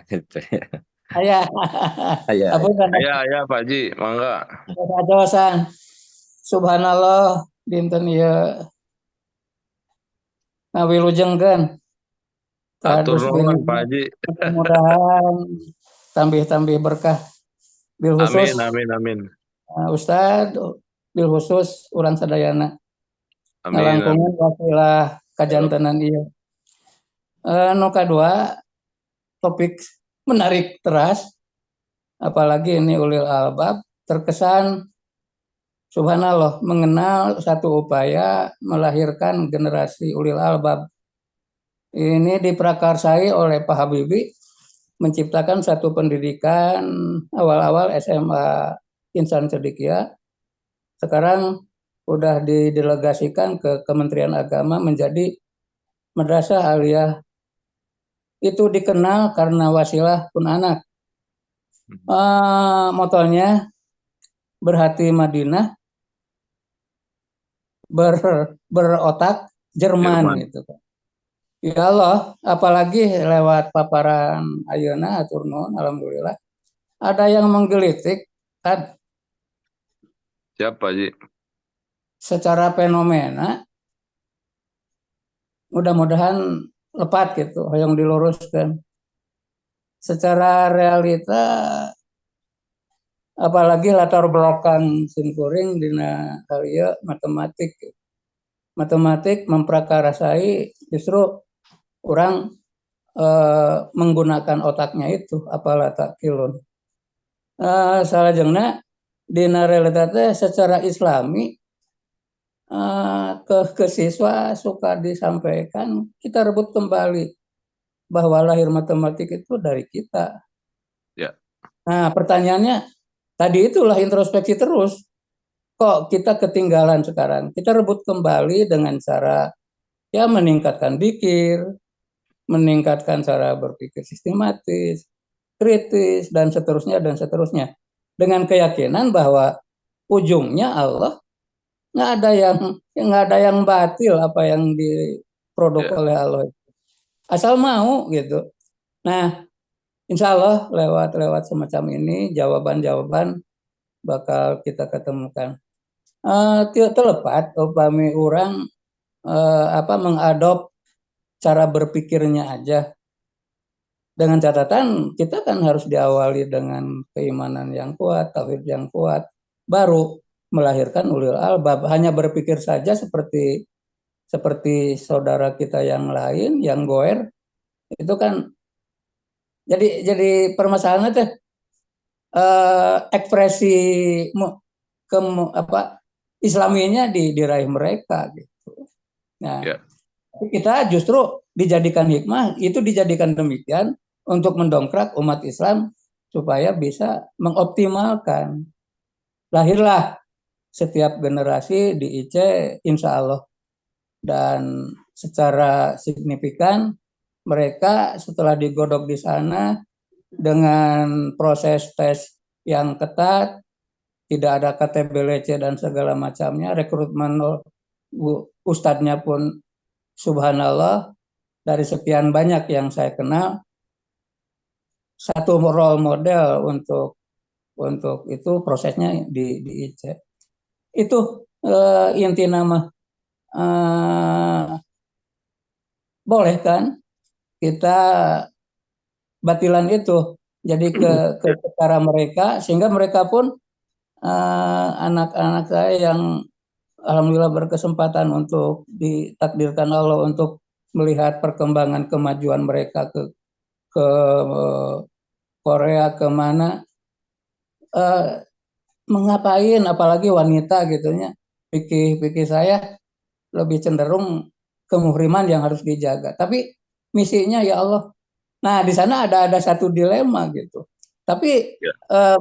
Gitu ya. Ya Pak Haji, mangga. Adosan. Subhanallah dinten ieu ngawilujengkeun. Atur nuhun Pak Haji. Mudah-mudahan tambih berkah bil khusus. Amin. Ustad bil khusus urang sadayana. Amin. Ngalangkungan wasilah kajantenan ieu. Nu kadua topik menarik teras, apalagi ini ulil albab, terkesan subhanallah mengenal satu upaya melahirkan generasi ulil albab. Ini diprakarsai oleh Pak Habibie, menciptakan satu pendidikan awal-awal SMA Insan Cendekia. Sekarang udah didelegasikan ke Kementerian Agama menjadi Madrasah Aliyah. Itu dikenal karena wasilah pun anak. Motonya berhati Madinah, berotak Jerman gitu. Ya Allah, apalagi lewat paparan ayeuna atur nuhun, alhamdulillah ada yang menggelitik kan Siapa, Ji? secara fenomena, mudah-mudahan lepat gitu, yang diluruskan. Secara realita, apalagi latar belakang simkuring dina halieu matematik. Matematik memprakarasai justru orang menggunakan otaknya itu, apalah takilun. Salajengna dina realita teh secara islami ke siswa suka disampaikan kita rebut kembali bahwa lahir matematik itu dari kita. Ya. Nah, pertanyaannya tadi itulah introspeksi terus. Kok kita ketinggalan sekarang? Kita rebut kembali dengan cara ya meningkatkan pikir, meningkatkan cara berpikir sistematis, kritis, dan seterusnya dan seterusnya. Dengan keyakinan bahwa ujungnya Allah, nggak ada yang batil apa yang diproduk oleh Allah. Asal mau gitu. Nah, insya Allah lewat semacam ini jawaban-jawaban bakal kita ketemukan. Terlepas upami orang mengadop cara berpikirnya aja. Dengan catatan kita kan harus diawali dengan keimanan yang kuat, tauhid yang kuat, baru melahirkan ulil albab. Hanya berpikir saja seperti saudara kita yang lain yang goer, itu kan jadi permasalahannya teh ekspresi Islaminya diraih mereka gitu. Nah, kita justru dijadikan hikmah, itu dijadikan demikian untuk mendongkrak umat Islam supaya bisa mengoptimalkan. Lahirlah setiap generasi di IC insya Allah, dan secara signifikan mereka setelah digodok di sana dengan proses tes yang ketat, tidak ada KTBLC dan segala macamnya, rekrutmen ustadznya pun subhanallah dari sekian banyak yang saya kenal, satu role model untuk itu prosesnya di IC. Itu inti nama boleh kan kita batilan itu jadi ke cara mereka, sehingga mereka pun anak-anak saya yang alhamdulillah berkesempatan untuk ditakdirkan Allah untuk melihat perkembangan kemajuan mereka ke Korea kemana, mengapain, apalagi wanita gitunya, pikir saya lebih cenderung kemuhriman yang harus dijaga. Tapi misinya ya Allah. Nah, di sana ada satu dilema gitu. Tapi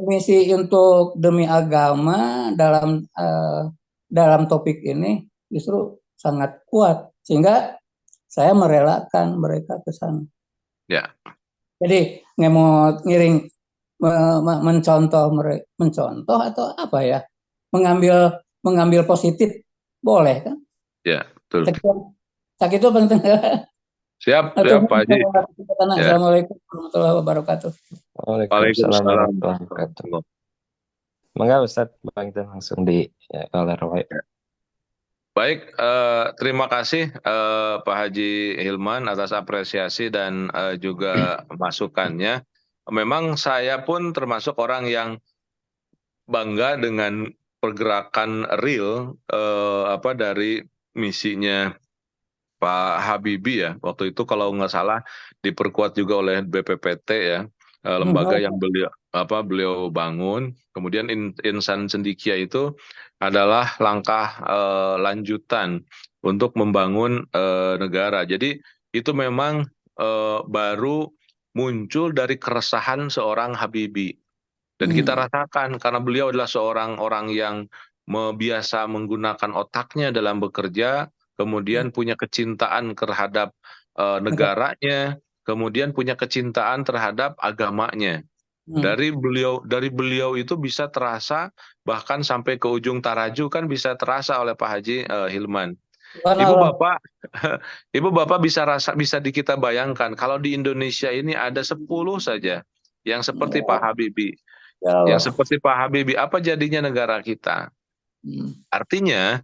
misi untuk demi agama dalam topik ini justru sangat kuat, sehingga saya merelakan mereka ke sana. Ya. Jadi ngemot ngiring mencontoh atau apa ya? Mengambil positif boleh kan? Ya, betul. Sakit itu penting. Siap, Pak Haji. Assalamualaikum warahmatullahi wabarakatuh. Waalaikumsalam warahmatullahi wabarakatuh. Mangga Ustaz, kita langsung di Roy. Baik, terima kasih Pak Haji Hilman atas apresiasi dan juga masukannya. Memang saya pun termasuk orang yang bangga dengan pergerakan real dari misinya Pak Habibie ya, waktu itu kalau nggak salah diperkuat juga oleh BPPT ya, lembaga yang beliau bangun. Kemudian Insan Cendekia itu adalah langkah lanjutan untuk membangun negara. Jadi itu memang baru muncul dari keresahan seorang Habibie. Dan kita rasakan karena beliau adalah seorang orang yang biasa menggunakan otaknya dalam bekerja, kemudian punya kecintaan terhadap negaranya, kemudian punya kecintaan terhadap agamanya. Dari beliau itu bisa terasa, bahkan sampai ke ujung Taraju kan bisa terasa oleh Pak Haji Hilman. Ibu Bapak bisa kita bayangkan kalau di Indonesia ini ada 10 saja yang seperti Pak Habibie. Yang seperti Pak Habibie, apa jadinya negara kita? Artinya,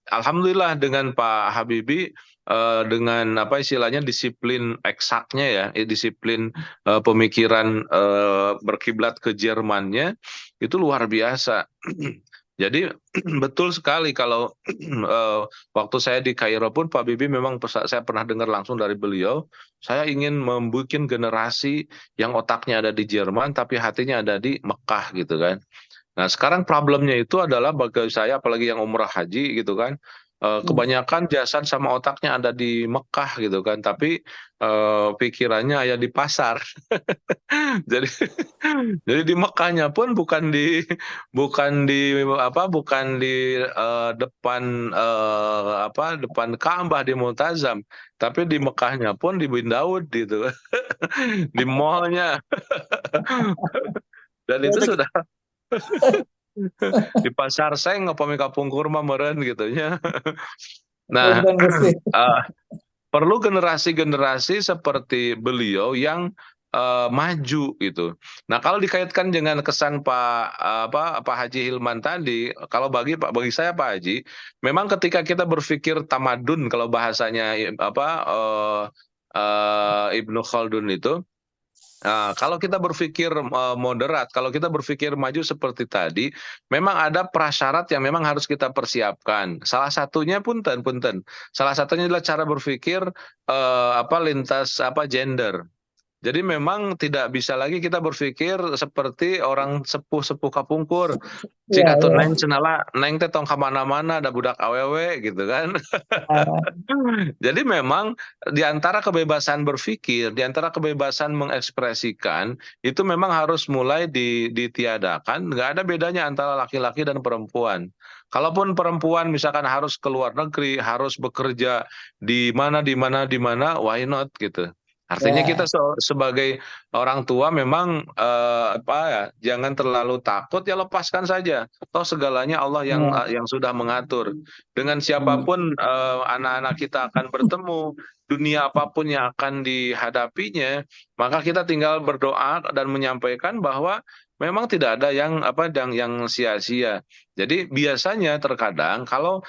alhamdulillah dengan Pak Habibie, dengan apa istilahnya disiplin eksaknya ya, disiplin pemikiran berkiblat ke Jermannya itu luar biasa. Jadi betul sekali kalau waktu saya di Kairo pun Pak Habibie memang saya pernah dengar langsung dari beliau, saya ingin membuat generasi yang otaknya ada di Jerman tapi hatinya ada di Mekah gitu kan. Nah sekarang problemnya itu adalah bagi saya apalagi yang umrah haji gitu kan, kebanyakan jasad sama otaknya ada di Mekah gitu kan, tapi pikirannya ada di pasar. Jadi jadi di Mekahnya pun bukan di depan depan Ka'bah di Multazam, tapi di Mekahnya pun di Bin Daud gitu. Di mallnya. Dan itu sudah di pasar seng ngopami kapung kurma meren gitu ya. Nah, perlu generasi-generasi seperti beliau yang maju gitu. Nah, kalau dikaitkan dengan kesan Pak Haji Hilman tadi, kalau bagi saya Pak Haji, memang ketika kita berpikir tamadun kalau bahasanya Ibnu Khaldun itu, kalau kita berpikir moderat, kalau kita berpikir maju seperti tadi, memang ada prasyarat yang memang harus kita persiapkan. Salah satunya punten. Salah satunya adalah cara berpikir lintas gender. Jadi memang tidak bisa lagi kita berpikir seperti orang sepuh kapungkur. Cik atuh neng cenala, neng teh tong kamana-mana ada budak awewe gitu kan. Jadi memang di antara kebebasan berpikir, di antara kebebasan mengekspresikan, itu memang harus mulai ditiadakan. Nggak ada bedanya antara laki-laki dan perempuan. Kalaupun perempuan misalkan harus ke luar negeri, harus bekerja di mana, why not gitu. Artinya kita sebagai orang tua memang jangan terlalu takut, ya lepaskan saja. Toh segalanya Allah yang sudah mengatur. Dengan siapapun anak-anak kita akan bertemu, dunia apapun yang akan dihadapinya, maka kita tinggal berdoa dan menyampaikan bahwa memang tidak ada yang sia-sia. Jadi biasanya terkadang kalau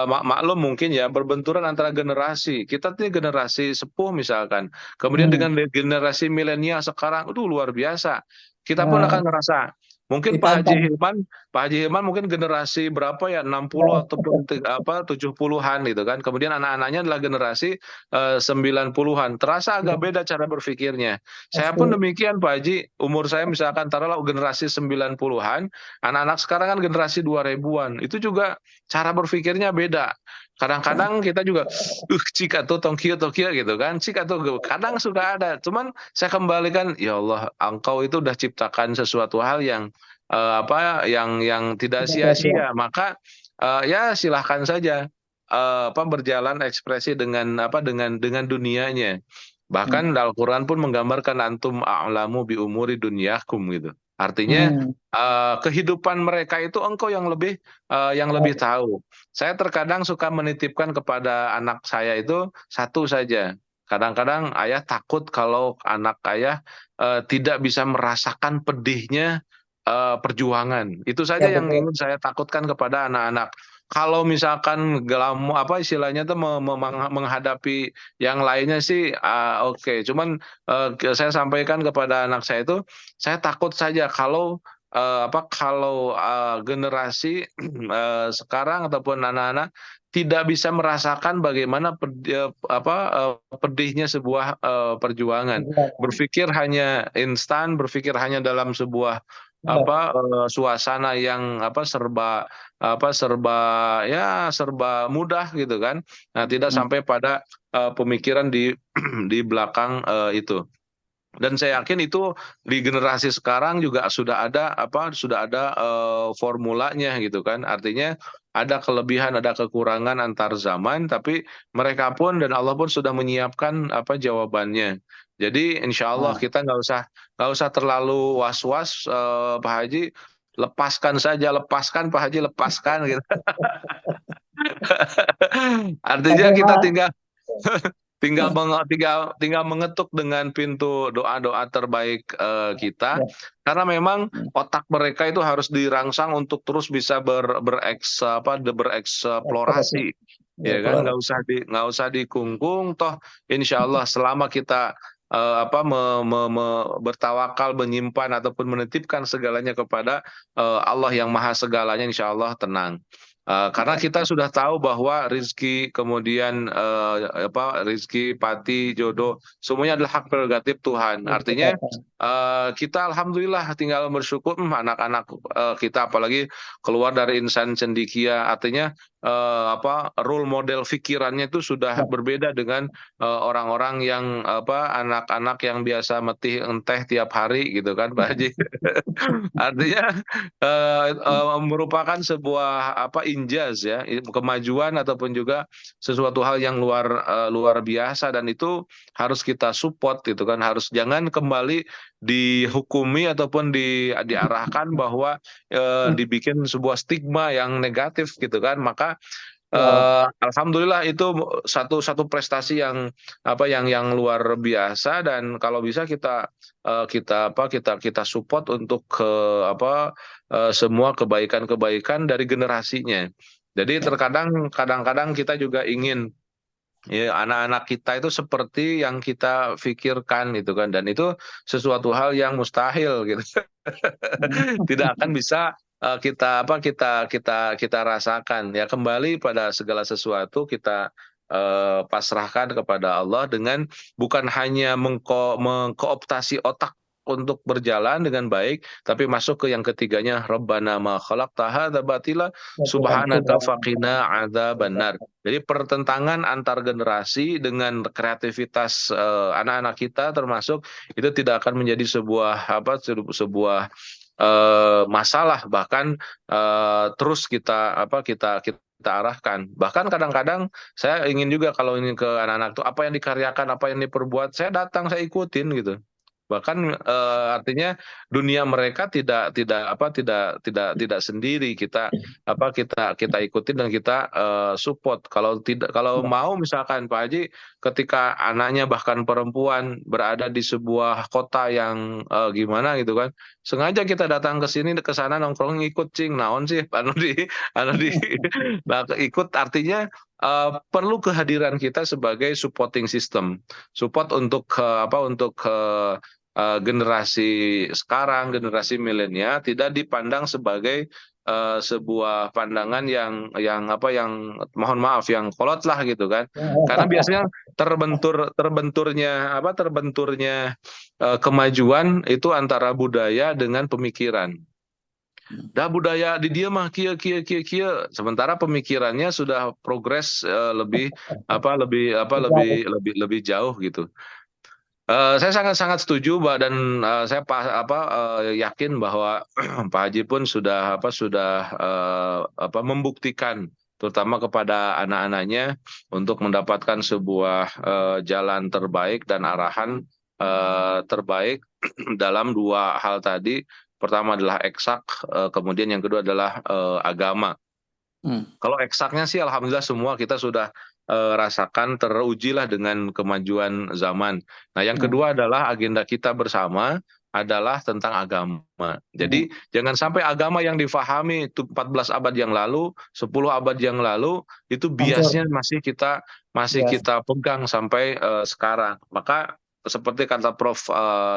maklum mungkin ya berbenturan antara generasi. Kita ini generasi sepuh misalkan, kemudian dengan generasi milenial sekarang, luar biasa. Kita pun akan ngerasa. Mungkin Pak Haji Hilman mungkin generasi berapa ya, 60 ataupun 70-an gitu kan. Kemudian anak-anaknya adalah generasi 90-an. Terasa agak beda cara berpikirnya. Saya pun demikian Pak Haji, umur saya misalkan taruhlah generasi 90-an, anak-anak sekarang kan generasi 2000-an. Itu juga cara berpikirnya beda. Kadang-kadang kita juga cik atau Tokyo gitu kan, cik atau kadang suka ada. Cuman saya kembalikan, ya Allah, engkau itu udah ciptakan sesuatu hal yang yang tidak sia-sia. Maka ya silahkan saja berjalan ekspresi dengan dunianya. Bahkan Al-Quran pun menggambarkan antum a'lamu bi umuri dunyakum gitu. Artinya kehidupan mereka itu engkau yang lebih tahu. Saya terkadang suka menitipkan kepada anak saya itu satu saja. Kadang-kadang ayah takut kalau anak ayah tidak bisa merasakan pedihnya perjuangan. Itu saja yang ingin saya takutkan kepada anak-anak. Kalau misalkan istilahnya tuh menghadapi yang lainnya sih oke. Cuman saya sampaikan kepada anak saya itu, saya takut saja kalau generasi sekarang ataupun anak-anak tidak bisa merasakan bagaimana pedihnya sebuah perjuangan. Berpikir hanya instan, berpikir hanya dalam sebuah suasana yang serba mudah gitu kan. Nah, tidak sampai pada pemikiran di belakang itu. Dan saya yakin itu di generasi sekarang juga sudah ada formulanya gitu kan. Artinya ada kelebihan, ada kekurangan antar zaman, tapi mereka pun dan Allah pun sudah menyiapkan jawabannya. Jadi insya Allah kita nggak usah terlalu was-was, Pak Haji, lepaskan Pak Haji, lepaskan gitu. Artinya kita tinggal mengetuk dengan pintu doa-doa terbaik kita, karena memang otak mereka itu harus dirangsang untuk terus bisa bereksplorasi, ya kan, nggak usah dikungkung, toh insya Allah selama kita bertawakal, menyimpan ataupun menitipkan segalanya kepada Allah yang maha segalanya, insya Allah tenang. Karena kita sudah tahu bahwa rizki, kemudian rizki, pati, jodoh, semuanya adalah hak prerogatif Tuhan. Artinya kita alhamdulillah tinggal bersyukur, anak-anak kita apalagi keluar dari insan cendikia, artinya role model pikirannya itu sudah berbeda dengan orang-orang yang anak-anak yang biasa metih enteh tiap hari gitu kan, Pak Haji. Artinya merupakan sebuah injaz ya, kemajuan ataupun juga sesuatu hal yang luar biasa, dan itu harus kita support gitu kan. Jangan kembali dihukumi ataupun diarahkan bahwa dibikin sebuah stigma yang negatif gitu kan. Maka alhamdulillah itu satu prestasi yang luar biasa, dan kalau bisa kita support untuk semua kebaikan-kebaikan dari generasinya. Jadi kadang-kadang kita juga ingin ya anak-anak kita itu seperti yang kita pikirkan itu kan, dan itu sesuatu hal yang mustahil gitu. Tidak akan bisa kita rasakan ya. Kembali pada segala sesuatu kita pasrahkan kepada Allah, dengan bukan hanya mengkooptasi otak untuk berjalan dengan baik, tapi masuk ke yang ketiganya, Rabbana ma khalaqta hadza batila subhanaka faqina adzabannar. Jadi pertentangan antar generasi dengan kreativitas anak-anak kita termasuk itu tidak akan menjadi sebuah masalah, bahkan terus kita arahkan. Bahkan kadang-kadang saya ingin juga kalau ini ke anak-anak tuh, apa yang dikaryakan, apa yang diperbuat, saya datang, saya ikutin gitu. Bahkan artinya dunia mereka tidak sendiri, kita ikutin dan kita support. Kalau mau misalkan Pak Haji, ketika anaknya bahkan perempuan berada di sebuah kota yang gimana gitu kan, sengaja kita datang ke sini, ke sana, nongkrong, ikut cing naon sih nah, ikut artinya perlu kehadiran kita sebagai supporting system, support untuk generasi sekarang, generasi milenial, tidak dipandang sebagai sebuah pandangan yang mohon maaf, yang kolot lah gitu kan. Karena biasanya terbenturnya kemajuan itu antara budaya dengan pemikiran. Dah budaya di dia mah kia, sementara pemikirannya sudah progres lebih jauh gitu. Saya sangat setuju, Mbak, dan saya yakin bahwa Pak Haji pun sudah membuktikan, terutama kepada anak-anaknya, untuk mendapatkan sebuah jalan terbaik dan arahan terbaik dalam dua hal tadi. Pertama adalah eksak, kemudian yang kedua adalah agama. Kalau eksaknya sih alhamdulillah semua kita sudah rasakan, teruji lah dengan kemajuan zaman. Nah, yang kedua adalah agenda kita bersama adalah tentang agama. Jadi jangan sampai agama yang difahami itu 14 abad yang lalu, 10 abad yang lalu, itu biasnya masih kita pegang sampai sekarang. Maka seperti kata Prof.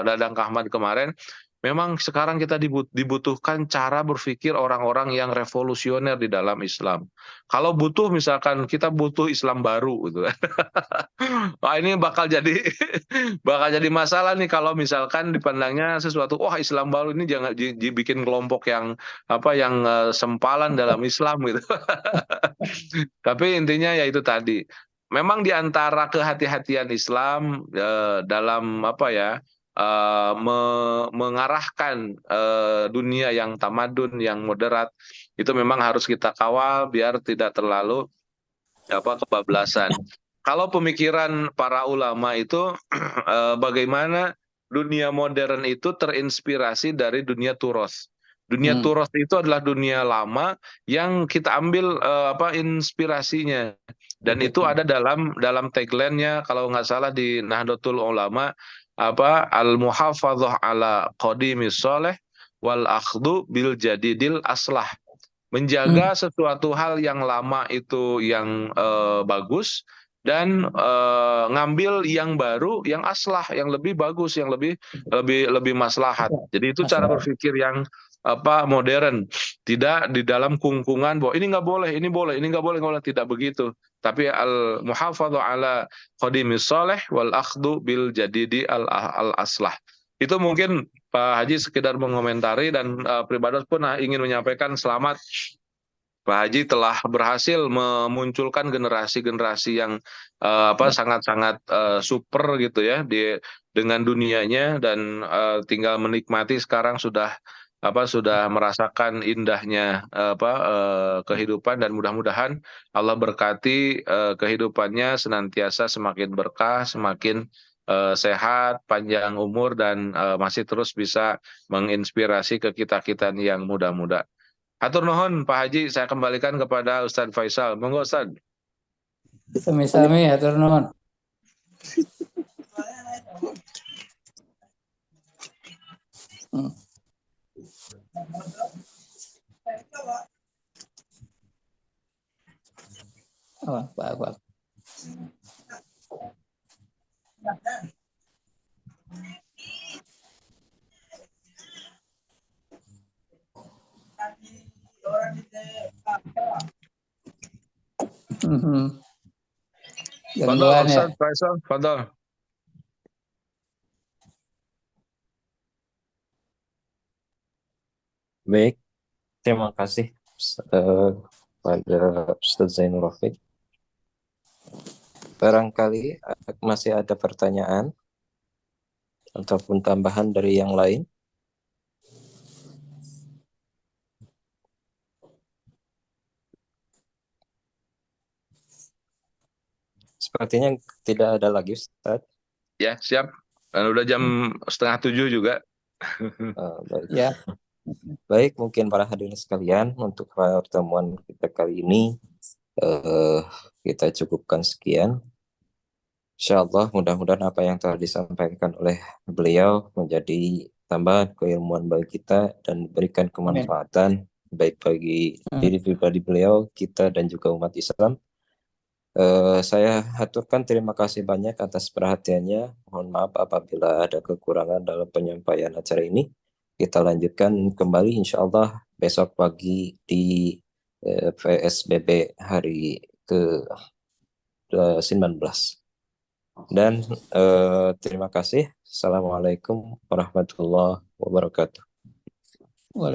Dadang Kahmad kemarin, memang sekarang kita dibutuhkan cara berpikir orang-orang yang revolusioner di dalam Islam. Kalau misalkan kita butuh Islam baru gitu. Wah, ini bakal jadi bakal jadi masalah nih kalau misalkan dipandangnya sesuatu, wah Islam baru ini jangan dibikin kelompok yang sempalan dalam Islam gitu. Tapi intinya ya itu tadi. Memang di antara kehati-hatian Islam dalam mengarahkan dunia yang tamadun, yang moderat, itu memang harus kita kawal biar tidak terlalu kebablasan. Kalau pemikiran para ulama itu bagaimana dunia modern itu terinspirasi dari dunia turos. Dunia turos itu adalah dunia lama yang kita ambil inspirasinya, dan itu ada dalam tagline-nya kalau nggak salah di Nahdlatul Ulama, al-muhafadzah ala qadimis sholeh wal akhdu bil jadidil aslah. Menjaga sesuatu hal yang lama itu yang bagus, dan ngambil yang baru, yang aslah, yang lebih bagus, yang lebih maslahat. Jadi itu cara berpikir yang modern, tidak di dalam kungkungan bahwa ini nggak boleh, ini boleh, ini nggak boleh, tidak begitu. Tapi al muhafadzah ala qadimis sholeh wal akhdu bil jadidi al aslah. Itu mungkin Pak Haji sekedar mengomentari, dan Pribados pun ingin menyampaikan selamat. Pak Haji telah berhasil memunculkan generasi-generasi yang sangat-sangat super gitu ya dengan dunianya, dan tinggal menikmati sekarang sudah merasakan indahnya kehidupan, dan mudah-mudahan Allah berkati kehidupannya senantiasa semakin berkah, semakin sehat, panjang umur, dan masih terus bisa menginspirasi ke kita-kita yang muda-muda. Hatur nuhun Pak Haji, saya kembalikan kepada Ustadz Faisal. Monggo Ustadz. Sami-sami, hatur nuhun. Pak. Fadol Ustadz Faisal, fadol. Baik, terima kasih pada Ustadz Zainur Rafiq. Barangkali masih ada pertanyaan ataupun tambahan dari yang lain. Sepertinya tidak ada lagi, Ustaz. Ya, siap. Dan udah jam 6:30 juga. Baik. Ya. Baik, mungkin para hadirin sekalian, untuk pertemuan kita kali ini kita cukupkan sekian. Insyaallah mudah-mudahan apa yang telah disampaikan oleh beliau menjadi tambahan keilmuan bagi kita dan berikan kemanfaatan baik bagi diri pribadi beliau, kita, dan juga umat Islam. Saya haturkan terima kasih banyak atas perhatiannya. Mohon maaf apabila ada kekurangan dalam penyampaian acara ini. Kita lanjutkan kembali insyaallah besok pagi di PSBB hari ke-19. Dan terima kasih. Assalamualaikum warahmatullahi wabarakatuh.